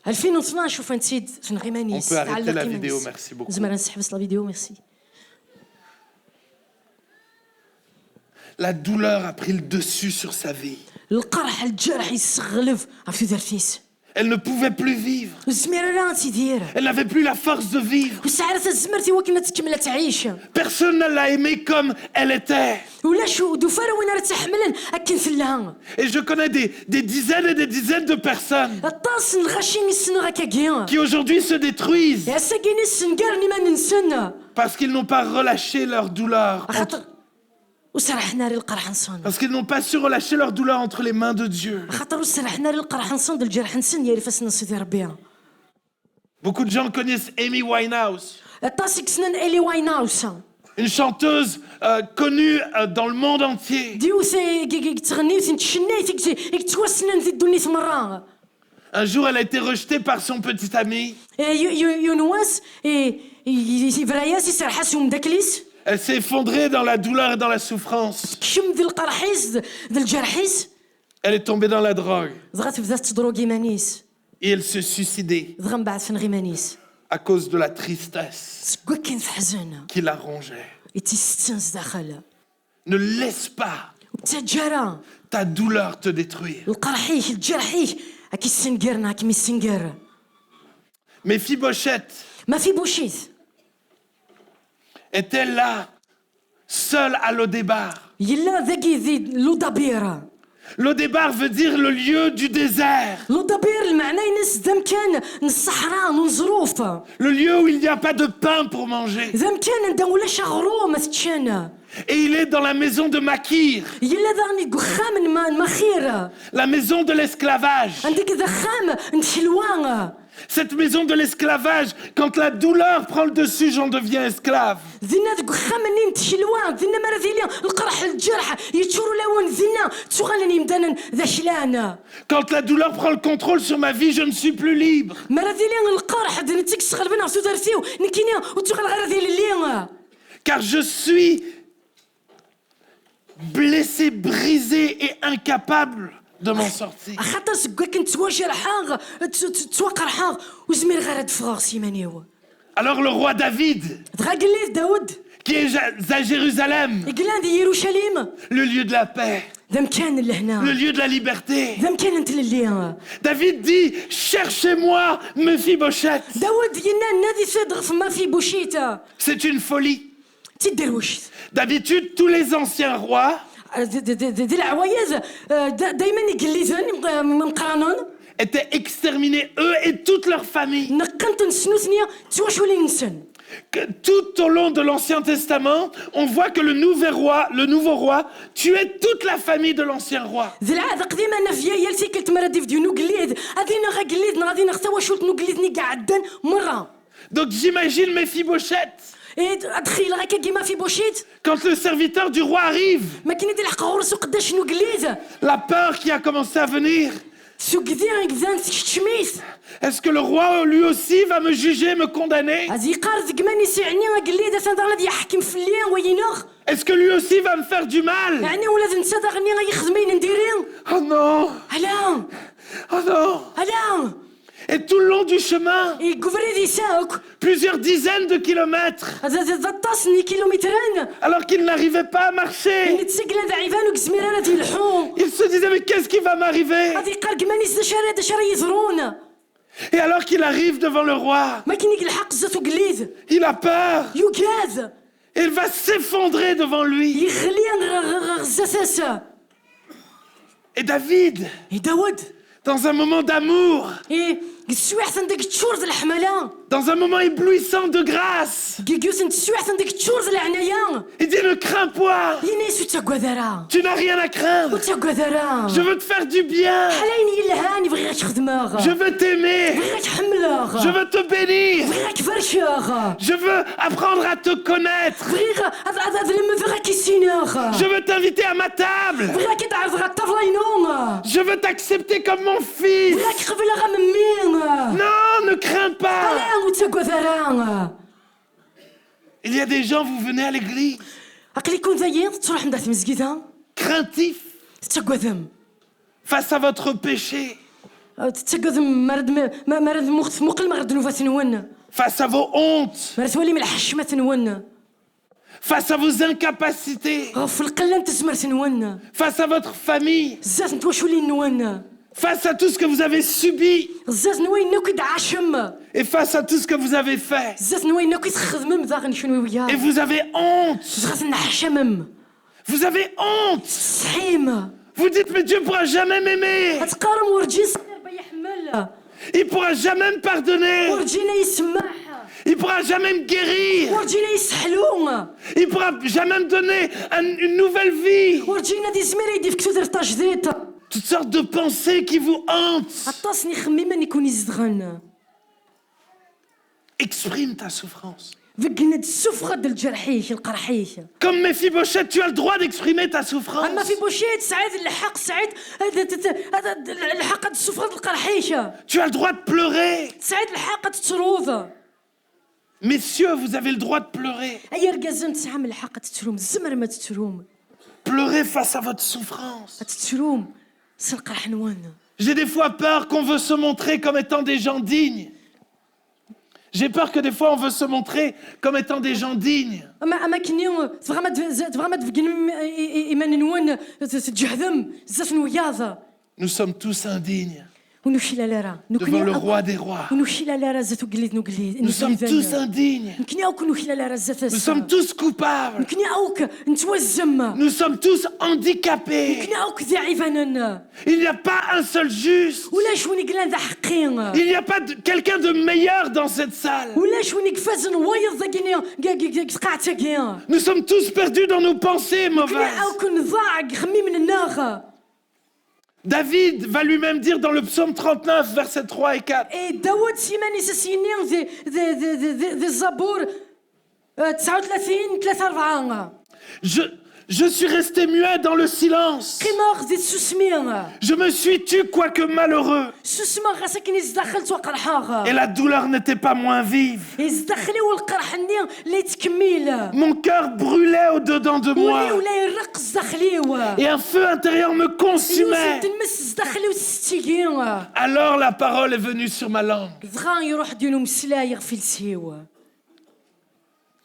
2012 فين تسيد فين غيمانيس On peut arrêter la vidéo, merci beaucoup. زعما نسحبس لا فيديو ميرسي La douleur a pris le dessus sur sa vie. القرح الجرح يسغلف عرفتي درتيس Elle ne pouvait plus vivre. الزميره لا تيدير Elle n'avait plus la force de vivre. وسعرت الزمرتي وكنا تكمل تعيش Personne ne l'a aimée comme elle était. ولا شو دوفاره وين راه تحملن اكن فلها Et je connais des dizaines et des dizaines de personnes الطاس الغشي نسن غاكاكيا qui aujourd'hui se détruisent يا ساكيني السنكار ما ننسن parce qu'ils n'ont pas relâché leur douleur. خاطر وسرحنا ري القرح نصون Parce qu'ils n'ont pas su relâcher leur douleur entre les mains de Dieu. خاطر وسرحنا ري القرح نصون ديال الجرح نسن يا رفاس نصيدي ربي Beaucoup de gens connaissent Amy Winehouse, الطاسك سنن الي وايناوس une chanteuse connue dans le monde entier. ديوث تغني تشني تتوسنن في الدنيا مرة Un jour, elle a été rejetée par son petit ami. يونواس فراياس يسرحاس ومداكليس Elle s'est effondrée dans la douleur et dans la souffrance. كشم ذي القرحيس ذي الجرحيس Elle est tombée dans la drogue ضغط بدات تضروكي مانيس et elle se suicidait ضغم بعد فين غي مانيس à cause de la tristesse سكوا كاين في حزن qui la rongeait. يتستنس داخل Ne laisse pas وتجارة ta douleur te détruire. القرحيش الجرحيش هاكي السنقرنا هاكي السنقر Méphibosheth ما في بوشيت était là, seule à Lodébar. يلا ذاكي ذي لودابيرا Lodébar veut dire le lieu du désert, لودابير المعنى ينس ذم كان الصحراء نظروف le lieu où il n'y a pas de pain pour manger. ذم كان عندها ولا شغرو ما تتشانا Et il est dans la maison de Makir, يلا ذاني قخام مخير la maison de l'esclavage. عندك ذخام نتحلوان Cette maison de l'esclavage, quand la douleur prend le dessus, j'en deviens esclave. ذينا قخام نين تحلوان ذينا مرة ذيليا القرح الجرح يتشورو لون ذينا تغالني مدانا ذا شلان Quand la douleur prend le contrôle sur ma vie, je ne suis plus libre. مرة ذيليا القرح ذينا تكس غلبنا عصو دارسيو نكينيا وتغال غير ذيلي اللي Car je suis blessé, brisé et incapable de m'en sortir. خاطر سكوا كنت تواجه الحاغ توقع الحاغ وزمير غير هاد فراغ سيمانيو Alors le roi David, دغا قال لي داود qui est à Jérusalem, قال لي يروشليم le lieu de la paix, ذا مكان le لهنا lieu de la liberté. ذا مكان انت للي David dit, cherchez-moi Méphibosheth. داود ينا نادي صدغ فما في بوشيتا C'est une folie. تدروش D'habitude, tous les anciens rois دي العوايز دايما يقليزن من قانون étaient exterminés, eux et toute leur famille. نقنت نسنوثنيا تواشولي نسن Que tout au long de l'Ancien Testament, on voit que le nouveau roi tuait toute la famille de l'ancien roi. ذي العاده قديمه انا فيا يالتي كلت مرة دي فيديو نقليد ادينا غا قليد غادي نختار واشوت نقليدني قاعدن مره Donc j'imagine Méphibosheth. ادخيل غا كيما في بوشيت Quand le serviteur du roi arrive, ما كاين يدير الحق غرسو قداش نقليد la peur qui a commencé à venir, سوكدي غيكذان تشميس Est-ce que le roi, lui aussi, va me juger, me condamner? هذه قارد كماني سيعني قال لي دا تنظر غادي يحكم في الليل وينغ Est-ce que lui aussi va me faire du mal? يعني ولاد نتا دا غني غيخدمين نديرين Oh non! هلا Oh non! هلا Et tout le long du chemin, يقفري دي ساوك plusieurs dizaines de kilomètres, هذا طاسني كيلومترين alors qu'il n'arrivait pas à marcher. نتسقل هذا عيفان وكزميران هذه الحوم Il se disait, mais qu'est-ce qui va m'arriver? هذه قال كماني دا شرا يزرون Et alors qu'il arrive devant le roi, ما كاين الحق زاتو قليد il a peur. يوكاز Il va s'effondrer devant lui. يخلي غزاساسا Et David, داود dans un moment d'amour, السواح ديك التشور د الحمله dans un moment éblouissant de grâce, كيكيوس السواح ديك التشور د العنايه il dit, ne crains point, ينيسو تاكوادارا tu n'as rien à craindre. وتاكوادارا Je veux te faire du bien. حالين يلهاني بغيك تخدمها Je veux t'aimer. بغيك حملها Je veux te bénir. بغيك فرشها Je veux apprendre à te connaître. بغيك هذا لما بغيك يسيناها Je veux t'inviter à ma table. بغيك تعرف غا الطفله ينوم Je veux t'accepter comme mon fils. بغيك قبلها غا ممين Non, ne crains pas. حالين وتاكوادارا Il y a des gens, vous venez à l'église, عقلي كون ذايين تروح ندات مسجدها craintifs تاكوادم face à votre péché, تاكوادم مرض مخ مقل مرض نوفا تنون face à vos hontes, مرات ولي من الحشمه تنون face à vos incapacités, في القلان تزمر تنون face à votre famille, زات نتواش ولي نون face à tout ce que vous avez subi زات نوي نو كيدعاشم et face à tout ce que vous avez fait. زات نوي نو كيتخدم ذاك شنو وياه Et vous avez honte. زات نحشمم Vous avez honte. صحيم Vous dites, mais Dieu ne pourra jamais m'aimer. تقارم ورجي صغير بيحمل Il ne pourra jamais me pardonner. ورجينا يسمح Il ne pourra jamais me guérir. ورجينا يسحلو Il ne pourra jamais me donner une nouvelle vie. ورجينا دي زميرة يدي في كتو درتا جديد Toutes sortes de pensées qui vous hantent. عطاسني خميما يكون يزدغن Exprime ta souffrance. فقنا السفخة د الجرحيش القرحيش Comme Méphibosheth, tu as le droit d'exprimer ta souffrance. اما في بوشيت سعيد الحق سعيد هذا الحق السفخة د القرحيشة Tu as le droit de pleurer. سعيد الحق تتروض Messieurs, vous avez le droit de pleurer. اي رقازم تسعم الحق تتروم الزمر ما تتروم Pleurer face à votre souffrance. تتروم سنقرح نوان J'ai des fois peur qu'on veut se montrer comme étant des gens dignes. J'ai peur que des fois on veut se montrer comme étant des gens dignes. اما كني تبغى ما تفقن ايمان نوان تجهدم زات نوياض Nous sommes tous indignes ونوشي لا لارا devant le roi des rois. ونوشي لا لارا زاتو قليد نقليد Nous sommes tous indignes. نكني اوك نوشي لا لارا زات Nous sommes tous coupables. نكني اوك نتوزم Nous sommes tous handicapés. نكني اوك ضعيفانا Il n'y a pas un seul juste. ولا شوني قلان ذا حقين Il n'y a pas quelqu'un de meilleur dans cette salle. ولا شوني قفازن وايض ذاكيني قاعتاكين Nous sommes tous perdus dans nos pensées كني mauvaises. اوك نضاع خمي من الناغ David va lui-même dire dans le psaume 39, versets 3 et 4. اي داود سيماني سيني ذي الزبور 39 3 4 Je suis resté muet dans le silence. قيمة زيد سوسمين Je me suis tu quoique malheureux. سوسما غاساكين يزدخل توقرحاغ Et la douleur n'était pas moins vive. يزدخلي والقرح ني اللي تكميل Mon cœur brûlait au-dedans de moi. ولا يرق زدخليو Et un feu intérieur me consumait. تنمس زدخلي وستيكين Alors la parole est venue sur ma langue. دغا يروح دينو مسلايغ في السيو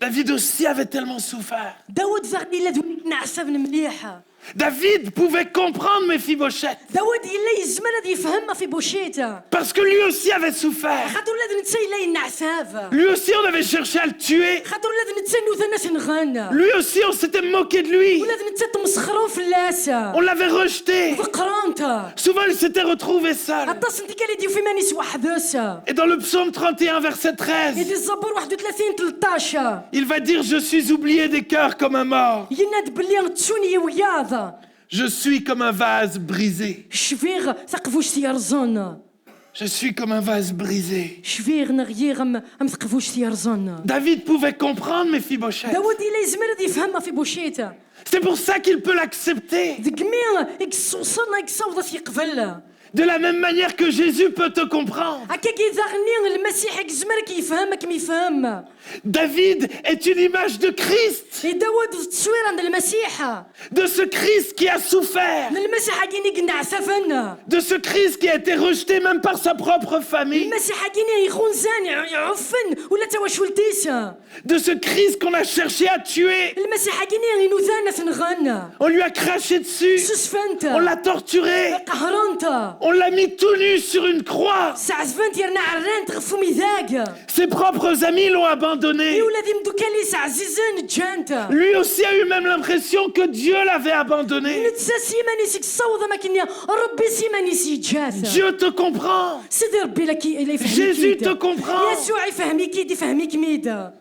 David aussi avait tellement souffert. داود زغني لا دوني نعسب مليحه David pouvait comprendre Méphibosheth. داود الا يزمر هذا يفهم في بوشيته Parce que lui aussi avait souffert. خاطر ولاد نتا الا ينعساب Lui aussi on avait cherché à le tuer. خاطر ولاد نتا نوثا ناس نغان Lui aussi on s'était moqué de lui. ولاد نتا تمسخروا في اللاسه On l'avait rejeté. فقرانتا Souvent il s'était retrouvé seul. عطاس انت قال يديو في مانيس وحدوسه Et dans le psaume 31, verset 13, يدي الزبور 31 13 il va dire « Je suis oublié des cœurs comme un mort. يناد بلي تسوني وياض Je suis comme un vase brisé. شفيغ ثقفوش سيرزون Je suis comme un vase brisé. » شفيغ نغيغ ام ثقفوش سيرزون David pouvait comprendre Méphibosheth. داود الا يزمر هذا يفهمها في بوشيته C'est pour ça qu'il peut l'accepter. ذك مين يكسوصنا يكساوض يقبل De la même manière que Jésus peut te comprendre. هكا كيزغني المسيح كزمر كيفهمك ميفهم. David est une image de Christ, داود التصوير عند المسيح. de ce Christ qui a souffert, المسيح كيني كنا عسفن. de ce Christ qui a été rejeté même par sa propre famille, المسيح كيني يخونزان يعفن ولا تواش ولتيس. de ce Christ qu'on a cherché à tuer. المسيح كيني ينوثان ثنغن. On lui a craché dessus, سسفنت. on l'a torturé, قهرنت. on l'a mis tout nu sur une croix. سعزفنت يرنا عران تغفو ميذاك. Ses propres amis l'ont abandonné. ولادي مدوكالي عزيزان جانت. Lui aussi a eu même l'impression que Dieu l'avait abandonné. نتسا سيماني سيك الصوضة ما كنيا ربي سيماني سيجات. Dieu te comprend. سيدي ربي لك يفهمك. Jésus te comprend. يسوع يفهمك يفهمك ميدا.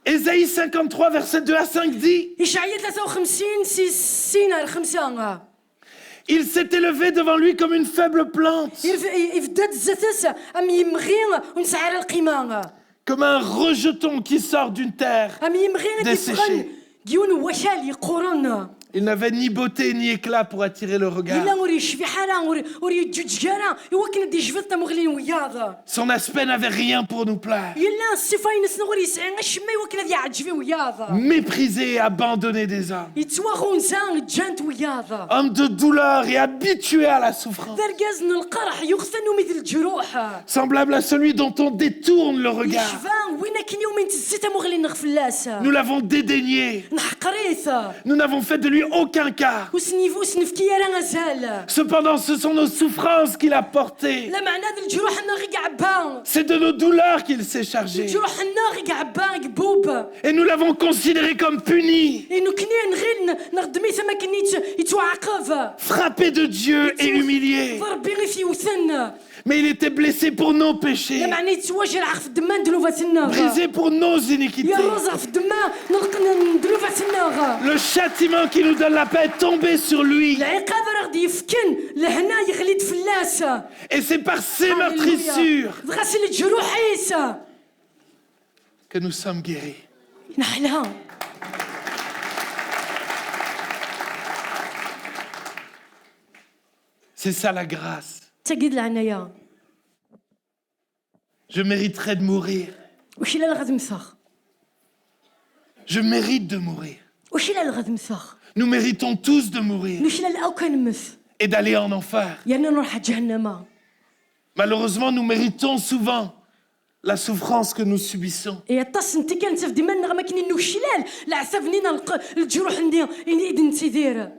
Ésaïe 53, versets 2 à 5 dit: إشعياء 53 سين 5. Il s'est élevé devant lui comme une faible plante, يفدد الزتس أم يمغي ونسعر القيمة. comme un rejeton qui sort d'une terre. أم يمغي desséché. يفغن جيون وشال يقورن. Il n'avait ni beauté ni éclat pour attirer le regard. إلا وري شبيحة وري جوجارة يوكن دي جفتنا مغلين وياض. Son aspect n'avait rien pour nous plaire. يلا الصفاين نسنغوري يسعين الشمي يوكن دي عجبي وياض. Méprisé et abandonné des hommes. يتواغون زان جانت وياض. Homme de douleur et habitué à la souffrance. درجازن القرح يغثنوا مثل الجروح. Semblable à celui dont on détourne le regard. يشفان وين كن يومين تزيتا مغلين نغفلاس. Nous l'avons dédaigné. نحقريث. Nous n'avons fait de lui aucun cas. وسنفكي راه غزال. Cependant, ce sont nos souffrances qu'il a portées. لا معنى ذا الجروح نغي عبان. C'est de nos douleurs qu'il s'est chargé. الجروح نغي عبان قبوب. Et nous l'avons considéré comme puni, إنه كني نغير نخدمي ثما كني يتوعقب. frappé de Dieu et humilié. ضربي غي في وثن. Mais il était blessé pour nos péchés, لا معني يتواجر عف الدمان دلوفاتنا. brisé pour nos iniquités. يا روزا في الدمان دلوفاتنا. Le châtiment qui nous donne la paix est tombé sur lui. العقاب راه غادي يفكن لهنا يغلي فلاس. Et c'est par ses meurtrissures غسل الجروح عيسى. que nous sommes guéris. نحلها. C'est ça la grâce. تقيد العناية. Je mériterais de mourir. وش لا غادي مسخ. Je mérite de mourir. وش لا غادي مسخ. Nous méritons tous de mourir وش لا الأو كنمس. et d'aller en enfer. يعني نروح جهنم. Malheureusement, nous méritons souvent la souffrance que nous subissons. يا طاس انت كانت في ديما ما كاين انه شلال لا عسفنينا الجروح ندي اذن تيدير.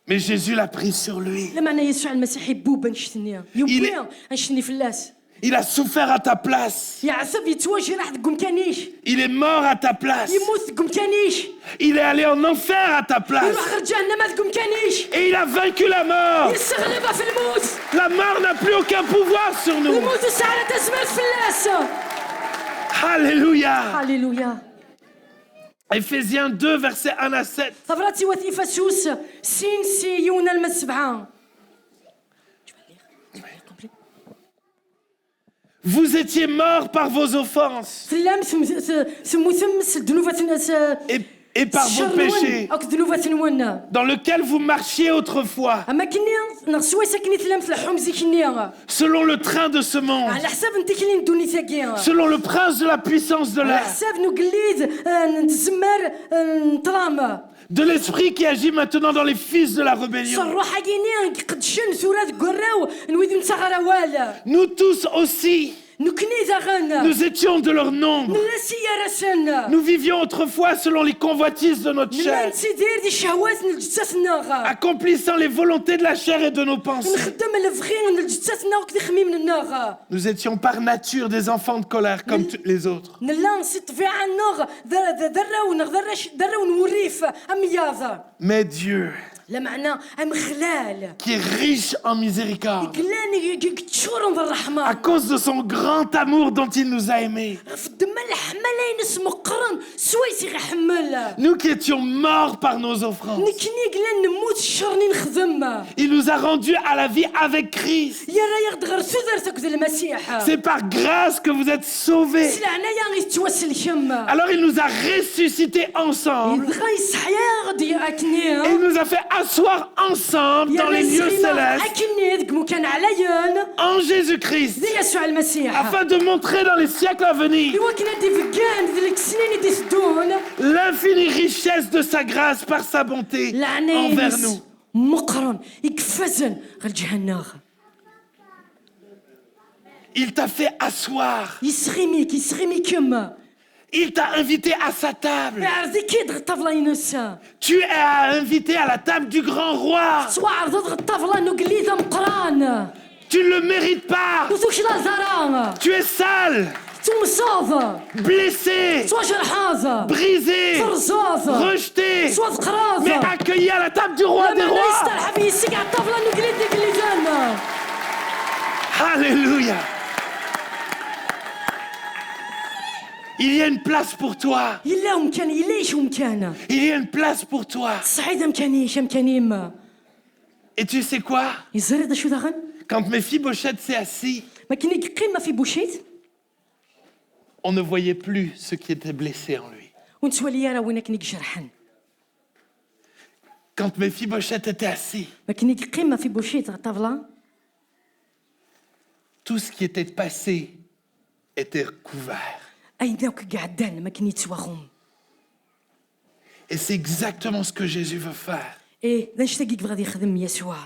Mais Jésus l'a pris sur lui. لا معنى يسوع المسيح يبوبا نشتني يبوبا نشتني فلاس. Il a souffert à ta place. يا عسف يتواجه راح تقوم كانيش. Il est mort à ta place. يموت تقوم كانيش. Il est allé en enfer à ta place. يروح خرج جهنم تقوم كانيش. Et il a vaincu la mort. يستغلب في الموت. La mort n'a plus aucun pouvoir sur nous. الموت ساعة تزمر فلاس. Alléluia. هاليلويا. Éphésiens 2, versets 1 à 7. ثبراتي وثيفاسوس سين سيون المسبعة. Vous étiez morts par vos offenses فلام ثمثمس الذنوب et par vos péchés أو الذنوب ثنونا. dans lesquels vous marchiez autrefois, أما كني نغسوا ساكني ثلام في الحمزي كني. selon le train de ce monde, على حساب انت كلين دوني ثاقي. selon le prince de la puissance de على l'air, حساب نقليد نتزمر نطرام. de l'esprit qui agit maintenant dans les fils de la rébellion. صروح حقيني قدشن ثورات قراو نويدو نتغرا والا. Nous tous aussi, نكني زغن. nous étions de leur nombre. نلاسي يا رسن. Nous vivions autrefois selon les convoitises de notre chair, نسيدير دي الشهوات نلجساسنا. accomplissant les volontés de la chair et de nos pensées. نخدم الفخين نلجساسنا وكدي خميم الناغ. Nous étions par nature des enfants de colère comme les autres. نلا نسي طبيعة الناغ ذرة ونوريف أمياض. Mais Dieu, لا معنى أم خلال. qui est riche en miséricorde, قلاني كتشورن à بالرحمة. cause de son grand amour dont il nous a aimés, في الدم الحمل ينس مقرن سويسي غيحمل Nous qui étions morts par nos offranses. نكني قلنا نموت الشرني نخدم Il nous a rendus à la vie avec Christ. يا راه يغدغر سودرتك ذا المسيح C'est par grâce que vous êtes sauvés. سلعنا يا غي توسل كم Alors il nous a ressuscités ensemble. يبغى يصحيا غادي اكني Et il nous a fait asseoir ensemble dans les lieux célestes اكني ذاك مكان عليان en Jésus-Christ, دي يسوع المسيح afin de montrer dans les siècles à venir ايوا كنا دي فكان ذيك السنين دي سدون l'infinie richesse de sa grâce par sa bonté envers nous. مقرن يكفزن غير جهنم Il t'a fait asseoir. يسغيمي كم Il t'a invité à sa table. عرضي كيدغ الطفله ينسى Tu es invité à la table du grand roi. سوا عرضت الطفله نقليده مقران Tu ne le mérites pas. وسوش لا زران Tu es sale, تمصاض blessé, سوا جرحاز brisé, فرزاز rejeté, سوا ذقراز mais accueilli à la table du roi des لما rois. يسترحب يسقع الطفله نقليدان Alléluia. Il y a une place pour toi. إلا مكان إلا مكان Il y a une place pour toi. الصعيد مكانيم Et tu sais quoi? يزرد شو داغن Quand Méphibosheth s'est assis, ما كاين قيمه في بوشيت on ne voyait plus ce qui était blessé en lui. ونتولي راه وين كاين جرحان Quand Méphibosheth était assis, ما كاين قيمه في بوشيت الطفله tout ce qui était passé était couvert. اي داك قعدان ما كاين يتواغم Et c'est exactement ce que Jésus veut faire. ايه ذا نشتاقيك غادي يخدم يسوع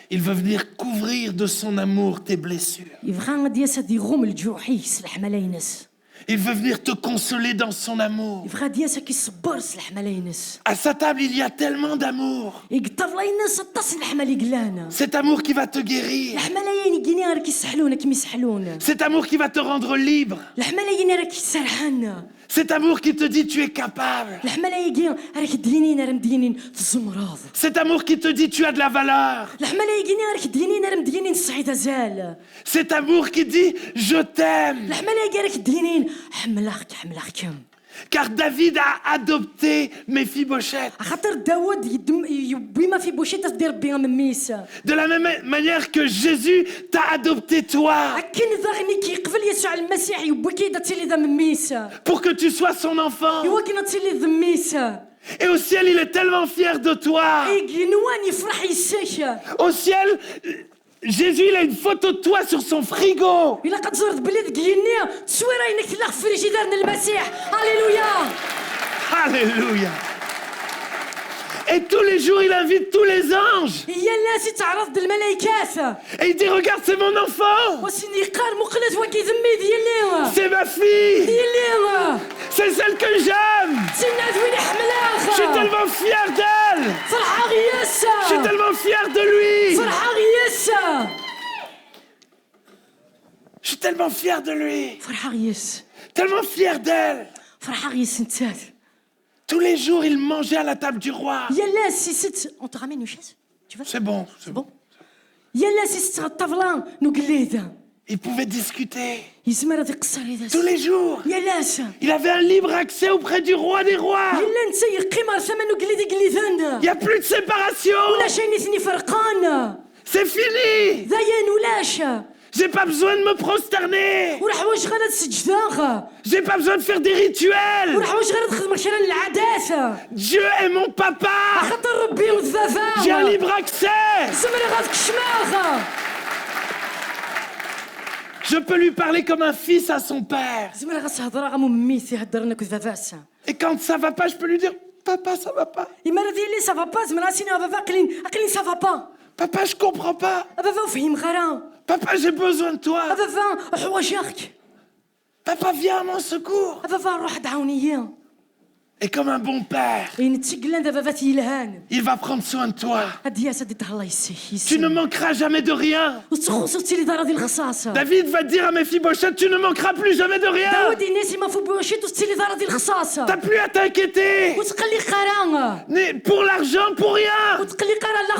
Il veut venir couvrir de son amour tes blessures. يبغى غادي يسد يغوم الجروح يسلح ملاينس Il veut venir te consoler dans son amour. يبغى غادي يسك يصبر سلح ملاينس À sa table, il y a tellement d'amour. يقطر لاينس الطاس الحمل يقلانا Cet amour qui va te guérir. الحملايين يجيني راك يسحلونا كيما يسحلون Cet amour qui va te rendre libre. الحملايين راك يسرحنا Cet amour qui te dit tu es capable. الحملايين راك دينين راه مدينين في الزمراض Cet amour qui te dit tu as de la valeur. الحملايين راك دينين راه مدينين الصعيد زال Cet amour qui dit je t'aime. الحملايين راك دينين حملاخكم Car David a adopté Méphibosheth. خاطر داود يبي ما في بوشي تدير بها مميس De la même manière que Jésus t'a adopté toi. كاين ذاغني كيقبل يسوع المسيح يبي كيدا تيلي ذا مميس Pour que tu sois son enfant. يوا كاين تيلي ذا مميس Et au ciel, il est tellement fier de toi. ينوان يفرح يسك Au ciel, Jésus, il a une photo de toi sur son frigo. الا قد زرت بلاد كيني تصويره انك تلاقي في فريجيدار المسيح هللويا Alléluia. Et tous les jours, il invite tous les anges. هي الناس تعرض الملائكات Et il dit, regarde, c'est mon enfant. وسيني قار مقلت وكيذمي ديالي C'est ma fille. ديالي C'est celle que j'aime. سنات وين Je suis حملاخ tellement fier d'elle. فرحة غياسة Je suis tellement fier de lui. فرحة غياسة Je suis tellement fier de lui. فرحة غياس Tellement fier d'elle. فرحة غياس نتات Tous les jours, il mangeait à la table du roi. يا لا سيست اون te ramène une chaise tu veux C'est bon, c'est bon. bon يا لا سيست الطفلة نقليدة Il pouvait discuter يسمى راه يقصر يداس tous les jours. يا لاس Il avait un libre accès auprès du roi des rois. يا لا نتا يقيم ثمن نقليدة Il قليدان n'y a plus de séparation. ولا شي نثني فرقان C'est fini. ذايان ولاش J'ai pas besoin de me prosterner. وراح واش غادا تسجداغ J'ai pas besoin de faire des rituels. وراح واش غادا تخدم شرا العادات Dieu est mon papa. خاطر ربي وذافا J'ai un libre accès. زمري غادك الشماغ Je peux lui parler comme un fils à son père. زمري غتهضر غا مميتي هضرنا كذافاس Et quand ça va pas, je peux lui dire, papa, ça va pas. إما راه ديالي سافا با زمرا سيني غافا قلين سافا با Papa, je comprends pas. افافا فهم غرا Papa, j'ai besoin de toi. افافا حواجاك Papa, viens à mon secours. افافا روح دعوني Et comme un bon père, ينتقلن دابا فات يلهان il va prendre soin de toi. هاد يا سيدي الله Tu ne manqueras jamais de rien. وتخصصتي لي دار هذه الخصاصه David va dire à Méphibosheth, tu ne manqueras plus jamais de rien. داود الناس ما فوبوشيت وستي لي دار هذه الخصاصه T'as plus à t'inquiéter. وتقلي قرا Pour l'argent, pour rien. وتقلي قرا لا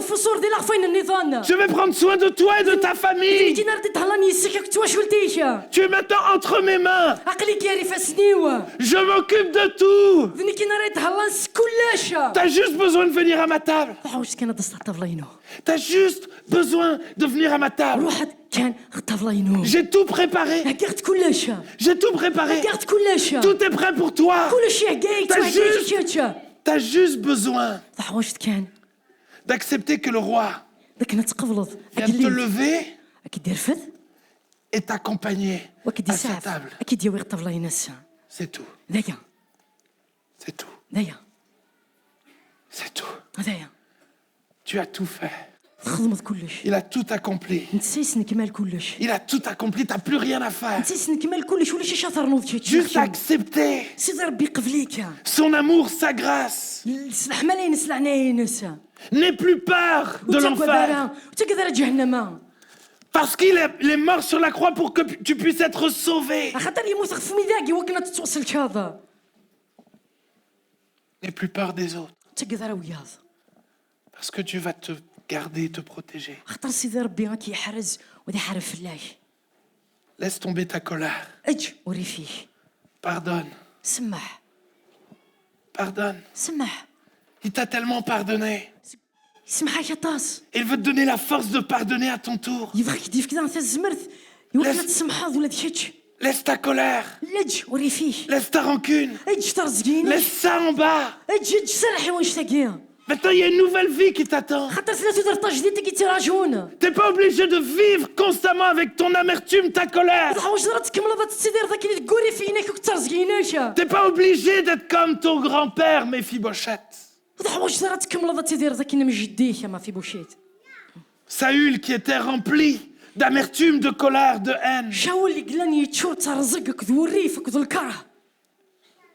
فصور ديال فين النظام Je vais prendre soin de toi et de ta famille. كي نردي تهلاني يسك كنت واش ولتيش Tu es maintenant entre mes mains. عقلي كيري فاسنيو Je m'occupe de tout. ذني كي نريد تهلان كلش T'as juste besoin de venir à ma table. واش كان هذا الطفلينو T'as juste besoin de venir à ma table. واحد كان الطفلينو J'ai tout préparé. هكرت كلش J'ai tout préparé. هكرت كلش Tout est prêt pour toi. كلشي هكايت T'as juste- وهكايت T'as juste besoin واش كان d'accepter que le roi ذاك نتقبلض vient te lever اكيد دير فذ et t'accompagner واكيد à sa يسعف table. اكيد يوي الطفلين السا C'est tout. هذايا C'est tout. هذايا C'est tout. هذايا Tu as tout fait. خدمت كلش Il a tout accompli. نسيس نكمل كلش Il a tout accompli. T'as plus rien à faire. نسيس نكمل كلش ولا شي شاطر نوض Juste accepter سيدي ربي يقبليك son amour, sa grâce. سلح مالين سلعنا ينسى N'aie plus peur de l'enfer. وتقدر جهنم Parce qu'il est mort sur la croix pour que tu puisses être sauvé. خاطر يموت في ميداكي وكنا تتوصل كذا N'aie plus peur des autres. تقدر وياض Parce que Dieu va te garder et te protéger. خاطر سيدي ربي غاك يحرز وذا يحارب فلاش Laisse tomber ta colère. اج وري فيه Pardonne. سمح Pardonne. سمح Il t'a tellement pardonné. سمحك يا طاس Il veut te donner la force de pardonner à ton tour. يبغيك يدير كذا انت الزمرت يقول لك لاش- تسمحض ولا ديك Laisse ta colère. لج وري فيه Laisse ta rancune. اج ترزقيني Laisse ça en bas. اج سرحي واش تاقيا Maintenant, il y a une nouvelle vie qui t'attend. خاطر سلاتو درت جديد كيتراجعون T'es pas obligé de vivre constamment avec ton amertume, ta colère. واش درت تكمل هذا السيدير ذاك اللي تقوري فينا كي ترزقيناش T'es pas obligé d'être comme ton grand-père, Méphibosheth. واش درت تكمل هذا السيدير ذاك اللي من جديك ما في بوشيت Saül qui était rempli d'amertume, de colère, de haine. شاول اللي قلاني يتشور ترزقك ذو الريفك ذو الكره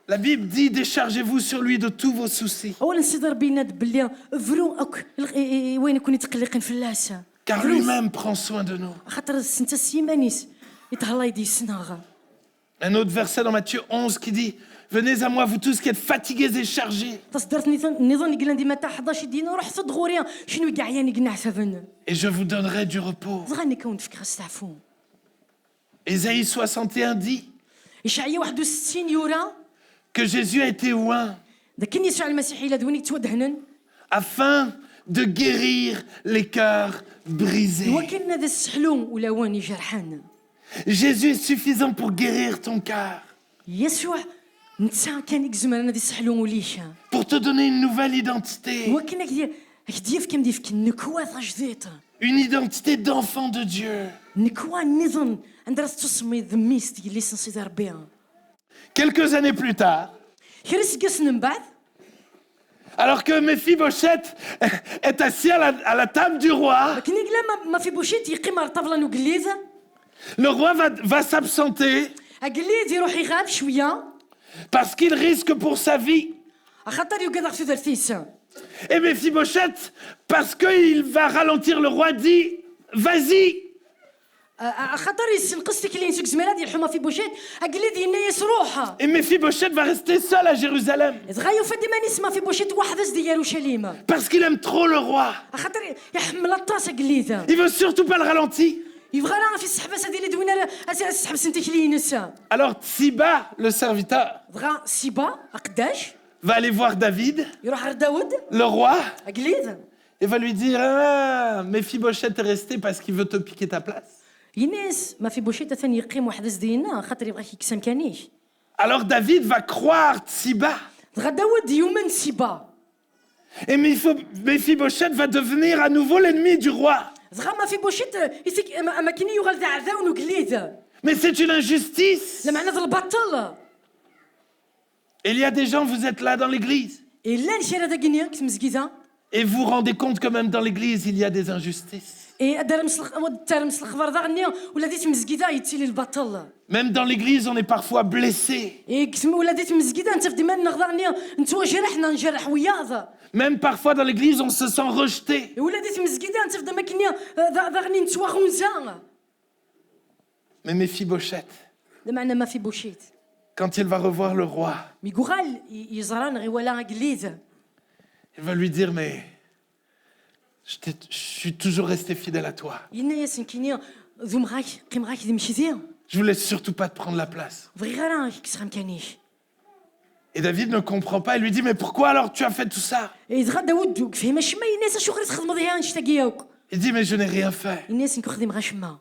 La Bible dit, déchargez-vous sur lui de tous vos soucis. اولا السيد ربي يناد باللي فرو وين يكون يتقلقين في اللاسه Car lui-même prend soin de nous. خاطر انت السيمانيس يتهلا يدي سناغا Un autre verset dans Matthieu 11 qui dit, venez à moi, vous tous qui êtes fatigués et chargés, تصدرت النظام اللي قلنا ديما تاع 11 دينا روح صد غوريا شنو كاع يعني قناع ثمن et je vous donnerai du repos. زغاني كون فكره استعفو Ésaïe 61 dit اشعيا 61 يورا que Jésus a été oint ذاك يسوع المسيح الى دويني تودهنن afin de guérir les cœurs brisés. وكان هذا السحلوم ولا واني جرحان Jésus est suffisant pour guérir ton cœur, يسوع نتا كان يكزم انا دي السحلوم وليشا pour te donner une nouvelle identité, وكان هكديف كم ديفك نكوة جديدة une identité d'enfant de Dieu. نكوة نظن عند راس تسمي ذميس ديال اللي سنسي ربيها Quelques années plus tard, كريس قاسن من بعد alors que Méphibosheth est assis à la table du roi, لكن قلا ما في بوشيت يقيم على طابلة نوكليز le roi va s'absenter قليز يروح يغاب شوية parce qu'il risque pour sa vie. خاطر يقدر في درتيس Et Méphibosheth, parce qu'il va ralentir le roi, dit vas-y. خاطر يسنقصتك اللي نسوق زميلة ديال الحومة في بوشيت قليز ينايس روحها Et Méphibosheth va rester seul à Jérusalem تغايو فدي ما نسمع في بوشيت واحد ديال يروشليم parce qu'il aime trop le roi. خاطر يحمل الطاسة قليز Il veut surtout pas le ralentir. يبغى راه في السحبه ديال دوينا السحب سنتك لي نسا Alors Tsiba, le serviteur, بغا سيبا قداش va aller voir David, يروح على داود le roi, قليد et va lui dire ah, Méphibosheth est resté parce qu'il veut te piquer ta place. يناس ما في بوشيته ثاني يقيم واحد دينا خاطر يبغى يكسم كانيش Alors David va croire Tsiba. بغا داود يومن سيبا Et Méphibosheth va devenir à nouveau l'ennemi du roi. بغا ما في بوشيت يسك اما كيني يغال تاع عذاون وقليد Mais c'est une injustice. لما عنا البطل Il y a des gens, vous êtes là dans l'église, الا نشرا داكينيا كتمزكيزا et vous vous rendez compte que même dans l'église, il y a des injustices. إيه دار مسلخ الخبر ذا غني ولا ديت مزكيده يتيلي البطل. Même dans l'église, on est parfois blessé. إيه ولا ديت مزكيده أنت في ديما نغدا غني نتوا جرحنا نجرح وياض. Même parfois dans l'église, on se sent rejeté. ولا ديت مزكيده أنت في ديما كني ذا غني نتوا خنزا. Mais Méphibosheth, لمعنا ما في بوشيت. quand il va revoir le roi, ميقوغال يزران غي ولا قليد. il va lui dire, mais je suis toujours resté fidèle à toi. ينا ياسن كيني ذو مغاك قيم غاك ذي مشي ذي. Je voulais surtout pas te prendre la place. بغي غير كيسخم كانيش. Et David ne comprend pas, il lui dit, mais pourquoi alors tu as fait tout ça? إذا داود فهم شما الناس شو غير تخدم ضيان شتاقياوك. Il dit, mais je n'ai rien fait. الناس نكو خدم غا شما.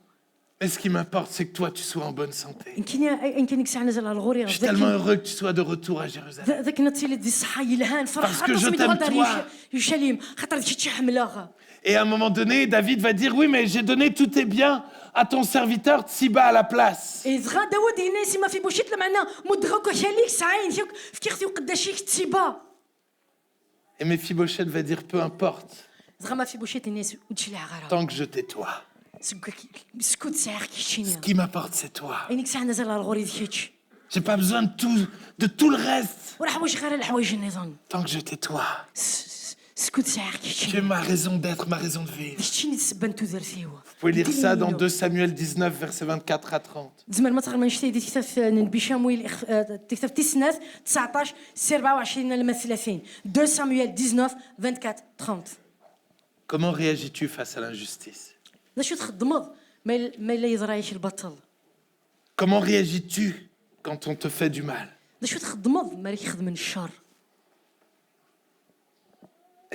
Mais ce qui m'importe, c'est que toi, tu sois en bonne santé. إن كان ساعة نزل على الغوري. Je suis tellement heureux que tu sois de retour à Jérusalem. ذاك نتيلي دي الصحة يلهان فرح. Parce que je t'aime toi. يشاليم خاطر ديك شي حملة. Et à un moment donné, David va dire, oui, mais j'ai donné tous tes biens à ton serviteur Tsiba à la place. إذا داود الناس ما في بوشيت لمعنا مدغك وشاليك ساعين في كيختي وقداشيك تسيبا. Et Méphibosheth va dire, peu importe, إذا ما في بوشيت الناس وتشلي عغارة. tant que je tais-toi. سكوت ساعة كيشيني. Ce qui m'importe, c'est toi. إنك ساعة نزل على الغوري ديكيتش. J'ai pas besoin de tout le reste. ولا حوايج غير الحوايج النظام. Tant que je tais-toi. سكوت ساعة Tu es كيشيني. ma raison d'être, ma raison de vivre. ديكتشيني تسبان تودرتيو. Vous pouvez lire ça dans 2 Samuel 19, versets 24 à 30. زمان ما تقرا نشتي دي كتاب نبي شامويل كتاب تسنات 19 24 لما 30 2 سامويل 19 24 30. Comment réagis-tu face à l'injustice? لا شو تخدمض ما لا يزرايش البطل. Comment réagis-tu quand on te fait du mal? لا شو تخدمض ما ريك يخدم الشر.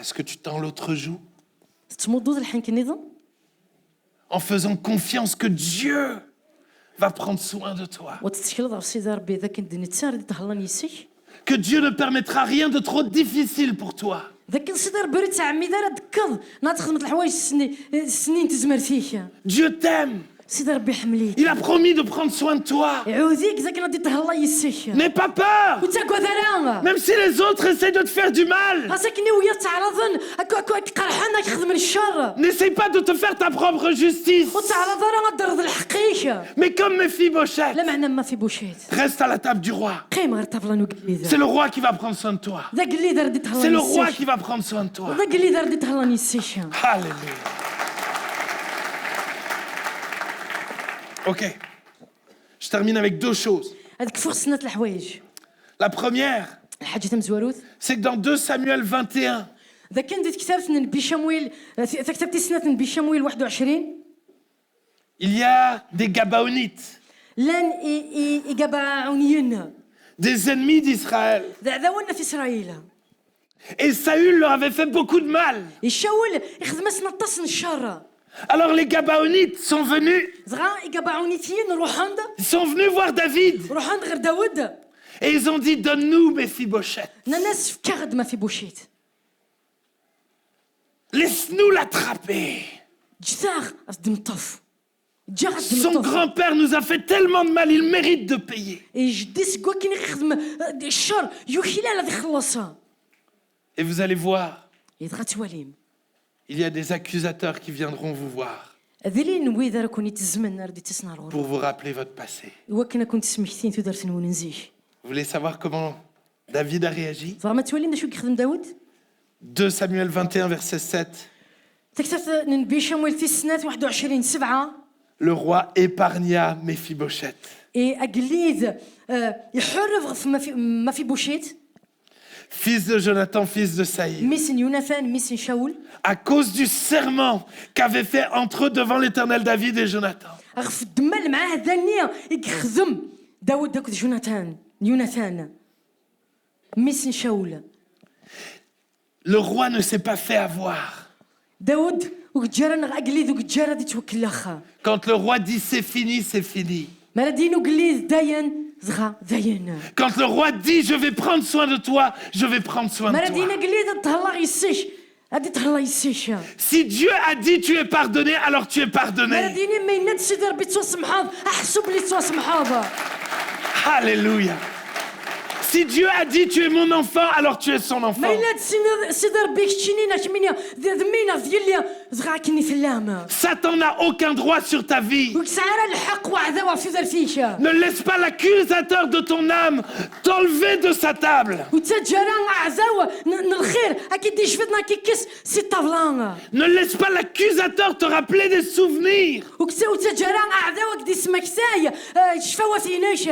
Est-ce que tu tends l'autre joue? تمضض الحين كنظام. En faisant confiance que Dieu va prendre soin de toi. وتتشكل ضرب سيدي ربي ذاك الدنيا تسارد تهلان يسي. Que Dieu ne permettra rien de trop difficile pour toi. ذاك سيدي ربي ريت عمي دار دكض ناض خدمت الحوايج السنين تزمر فيك. Dieu t'aime. سيدي ربي يحمليك. Il a promis de prendre soin de toi. يعوذيك ذاك ناضي تهلا يسي. N'aie pas peur. وتاكو ذرا. Même si les autres essaient de te faire du mal. هاساكني ويا تعرضن اكو قرحانك يخدم الشر. N'essaye pas de te faire ta propre justice. وتعرض راه غدرض الحقيقه. Mais comme Méphibosheth, لا معنى ما في بوشيت. reste à la table du roi. قيم غير طفلان وقليد. C'est le roi qui va prendre soin de toi. ذا قليد رديت هلا. C'est le roi qui va prendre soin de toi. ذا قليد رديت هلا نيسيشا. Alléluia. Ok. Je termine avec 2 choses. هذيك فوق سنة الحوايج. La première, الحاجة تم زواروث. c'est que dans 2 Samuel 21, ذا كان ديت كتاب نبي شمويل كتبت سنة نبي شمويل 21. il y a des Gabaonites, لان إجابعونيين. des ennemis d'Israël. ذا ولنا في إسرائيل. Et Saül leur avait fait beaucoup de mal. يشاول يخدم سنة تصن الشر. Alors les Gabaonites sont venus زغا إجابعونيتيين روحاند. voir David. روحاند غير داود. Et ils ont dit, donne-nous Méphibosheth. الناس في كغد ما في بوشيت. Laisse-nous l'attraper. جثاغ أصدم طف. Son grand-père nous a fait tellement de mal, il mérite de payer. جديس قوا كي يخدم الشر يوحيلا لا يخلصها. Et vous allez voir, يدغى تواليم. il y a des accusateurs qui viendront vous voir ذلين ويذا كوني تزمن ردي تسنى الغرب. pour vous rappeler votre passé. وكنا كنت سمحتين تدرت وننزيش. Vous voulez savoir comment David a réagi? فرما تواليم شو كيخدم داود؟ 2 Samuel 21, verset 7. تكتب نبي شمويل في السنة 21:7. Le roi épargna Méphibosheth. أجليد يحرف ما في بوشيت. Fils de Jonathan, fils de Saïl. ميسن يوناثان ميسن شاول. À cause du serment qu'avait fait entre eux devant l'Éternel David et Jonathan. أغف الدمال معاه ذانية يخدم داود داك يوناثان ميسن شاول. Le roi ne s'est pas fait avoir. داود وجارنا أجليد وجارة دي توكل لخا. Quand le roi dit c'est fini, c'est fini. ما دينو قليد داين زغا داين. Quand le roi dit je vais prendre soin de toi, je vais prendre soin de ما دينا toi. قليد تهلا يسيش هادي تهلا يسيش. Si Dieu a dit tu es pardonné, alors tu es ما pardonné. ديني ما يناد سيدي ربي توسم حاض أحسب لي توسم حاض. Alléluia. Si Dieu a dit tu es mon enfant, alors tu es son enfant. ما إلا سيد ربي كتشينينا كمينيا ذمينا ديالي زغا كني فلام Satan n'a aucun droit sur ta vie. وكسعر الحق وعذا في ذرفيك Ne laisse pas l'accusateur de ton âme t'enlever de sa table. وتجارا أعزاو الخير أكيد دي شفتنا كيكس سي طابلان Ne laisse pas l'accusateur te rappeler des souvenirs. وتجارا أعزاو كدي سمك ساي شفاوة فيناش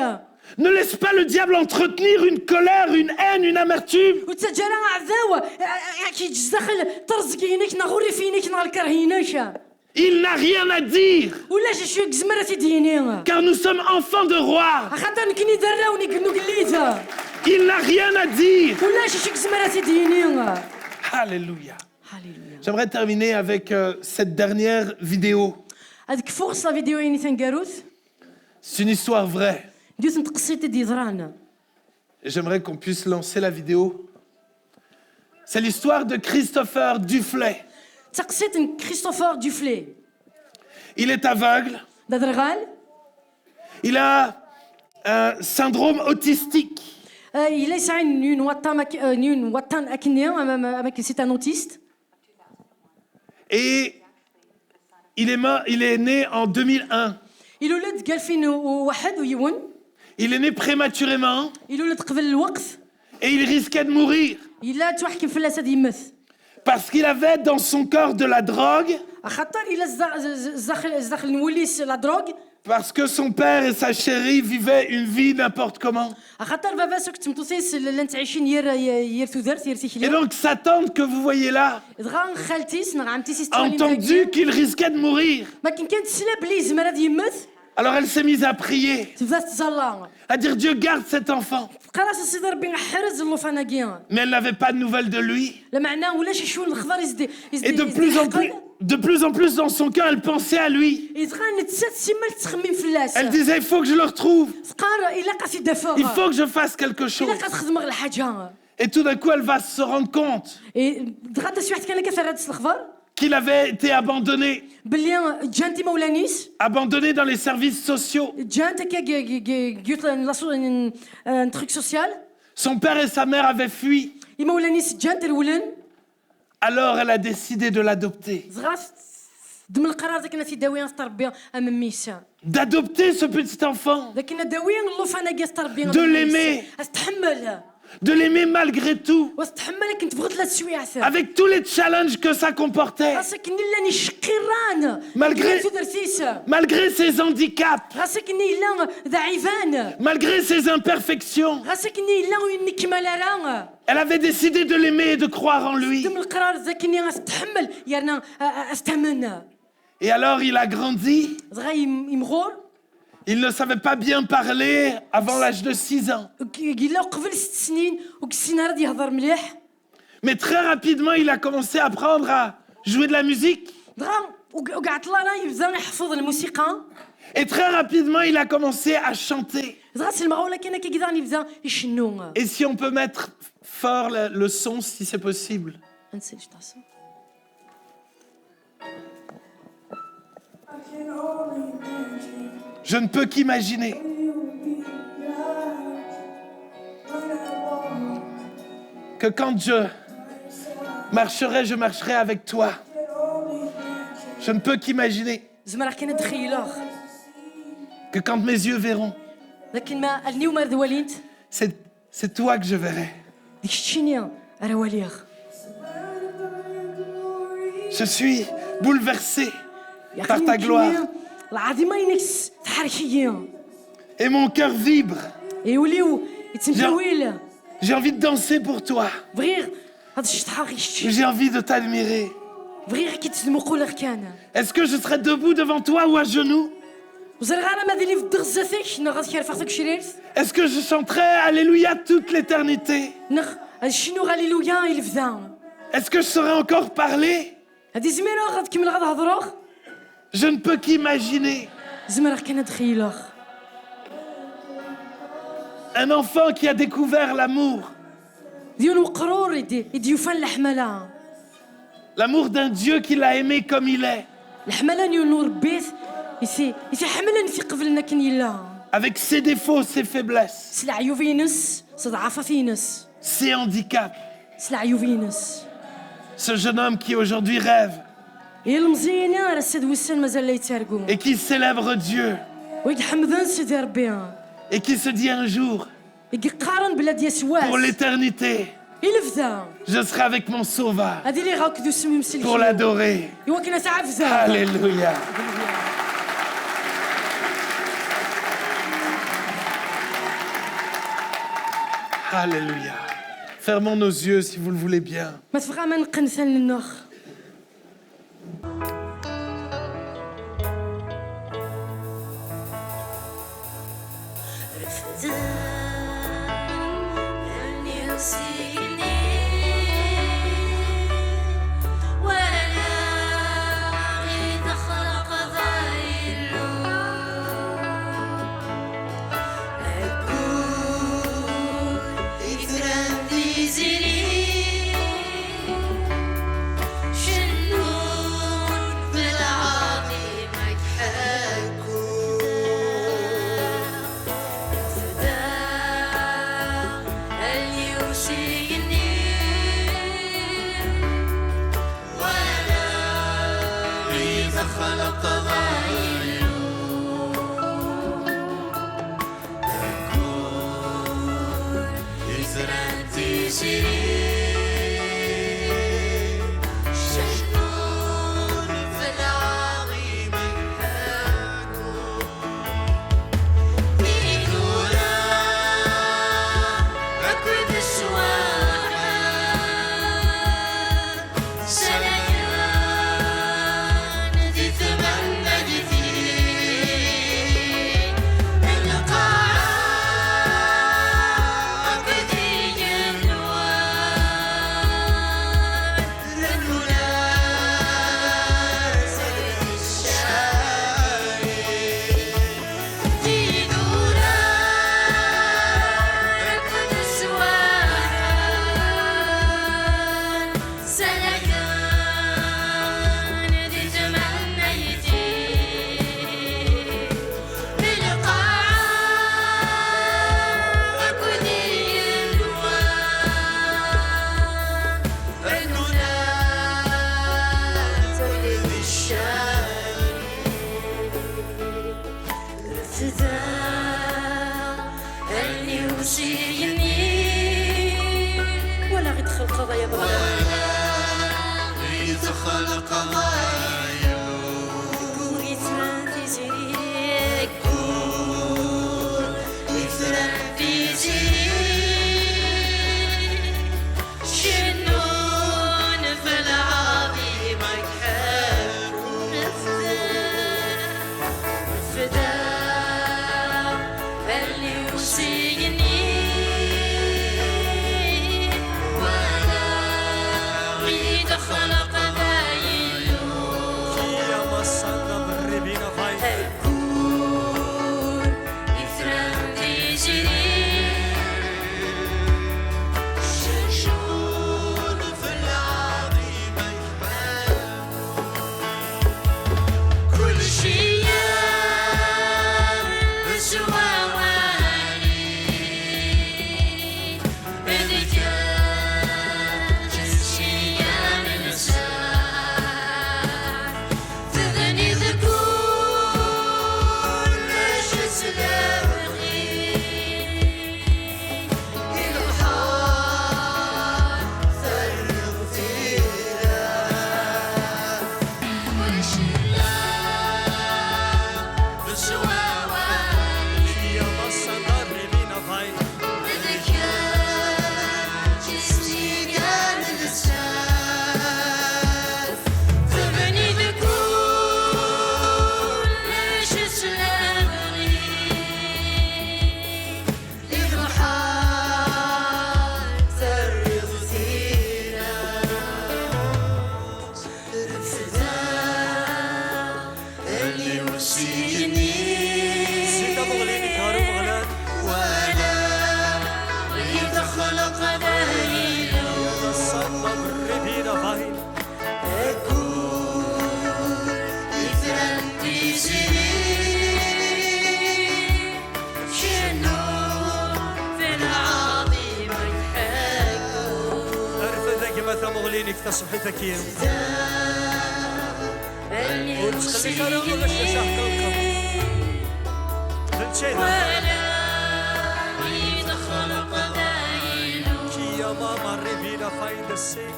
Ne laisse pas le diable entretenir une colère, une haine, une amertume. وتجارا أعزاو كيتجزخل ترزقينك نغوري فينك نالكرهيناش Il n'a rien à dire, ولا شو كزمرة تديني car nous sommes enfants de roi. خاطر كني دراوني كنو قليتا Il n'a rien à dire. ولا شو كزمرة تديني Alléluia. هاليلويا J'aimerais terminer avec cette dernière vidéo. هذيك فوق لا فيديو يعني تنقاروث C'est une histoire vraie. ديوث نتقصيتي دي ضران Et j'aimerais qu'on puisse lancer la vidéo. C'est l'histoire de Christopher Duflay. تقصيت كريستوفر دوفلي Il est aveugle. دادرغال Il a un syndrome autistique. il est une watan avec c'est un autiste Et il est né en 2001. il ولد قال فين واحد ويون Il est né prématurément il ولد قبل الوقت et il risquait de mourir الا توحكم في اللاسه يمث parce qu'il avait dans son corps de la drogue, خاطر الا زداخل نوليس لا دروغ parce que son père et sa chérie vivaient une vie n'importe comment. خاطر بابا سكت متوسيس لان تعيشين ير تودرت ير Et تيخلي donc sa tante que vous voyez là دغا خالتيس عمتي a سيستوالي entendu qu'il risquait de mourir. ما كانت تسلا بلي زمر هاد يمث Alors elle s'est mise à prier, تبدا تزلا à dire Dieu garde cet enfant. قراص سيدي ربي حرز اللوفاناكيا Mais elle n'avait pas de nouvelles de lui. لا معناه ولا شي شويه الخضر يزدي Et de plus en plus dans son cœur, elle pensait à lui. يتغنى تسات سيما تخمم في اللاس Elle disait, il faut que je le retrouve. فقار الا قاسي دافا Il faut que je fasse quelque chose. الا قتخدم غير الحاجه Et tout d'un coup, elle va se rendre compte دغا تا شي واحد كان كثر هاد الخبر qu'il avait été abandonné. بلي جانتي مولانيس Abandonné dans les services sociaux. جانت قلت لاسو ان تروك سوسيال Son père et sa mère avaient fui. مولانيس جانت الولن Alors elle a décidé de l'adopter. صغار ضمن القرار ذاك الناس يداويين تربيه امام ميسا D'adopter ce petit enfant. لكن داويين اللوفانا كاس تربيه De l'aimer. استحمل De l'aimer malgré tout. واستحمل كنت بغيت لا تسويعات Avec tous les challenges que ça comportait. راسك اني لاني شقيران Malgré- Malgré ses handicaps. راسك اني لا ضعيفان Malgré ses imperfections. راسك اني لا واني كمال راه Elle avait décidé de l'aimer et de croire en lui. ضمن القرار ذاك اني استحمل يعني استمن Et alors il a grandi. صغا يمغور Il ne savait pas bien parler avant l'âge de 6 ans. قيلا قبل 6 سنين وكسينا راه يهضر مليح Mais très rapidement, il a commencé à apprendre à jouer de la musique. دغا وقعت لا راه يبدا يحفظ الموسيقى Et très rapidement, il a commencé à chanter. دغا سلمى ولكن كيقدر يبدا يشنو Et si on peut mettre fort le son, si c'est possible. نسيت تعصب Je ne peux qu'imaginer que quand je marcherai avec toi. Je ne peux qu'imaginer زعما راه كاين تخيلوه que quand mes yeux verront, لكن ما اليوم راه وليت c'est toi que je verrai. ديك الشينيا راه وليغ Je suis bouleversé par ta gloire. العظيمه ينكس تحركيه Et mon cœur vibre. يوليو يتنفاويل J'ai envie de danser pour toi. بغير هاد الشطحه J'ai envie de t'admirer. بغير كيتسمقوا لك كان Est-ce que je serai debout devant toi ou à genoux? وزرغ انا ما ديري في الدغزاتك نغ كيرفعتك شريرت Est-ce que je chanterai Alléluia toute l'éternité? نغ شنو غاليلويا يلفدا Est-ce que je saurai encore parler? هادي زميره غتكمل غتهضروخ Je ne peux qu'imaginer زميره كان تخيلوخ un enfant qui a découvert l'amour. ديال وقرور يدي يفن الحمله L'amour d'un Dieu qui l'a aimé comme il est. الحمله نور بيت يسي حملن في قبلنا كن يلا avec ses défauts, ses faiblesses, سلا عيوبينس صدعافة فينس ses handicaps. سلا عيوبينس Ce jeune homme qui aujourd'hui rêve المزينة راه السيد وسان مازال لا يتارقو et qui célèbre Dieu ويحمدن سيدي ربي et qui se dit un jour, يقارن بلاد يسواس pour l'éternité, يلفذا je serai avec mon sauveur هذه اللي غاكدو سمي مسلكي pour l'adorer. يوكنا تعفزا Alléluia. Alléluia. Fermons nos yeux si vous le voulez bien. ما تبغى ما نقنثن للنخ ولا غير دخل قضايا بغا يدخل قضايا ويتران في زريك يثرى في زين شنون في العظيم حكم فداء اللي يوصيني ولا يدخل قضايا تصبحتك يا اللي وتخليك انا ولا الشاشه هكا فهمتي ولا يدخل قبائل كي يا ماما ريبينا فايد السين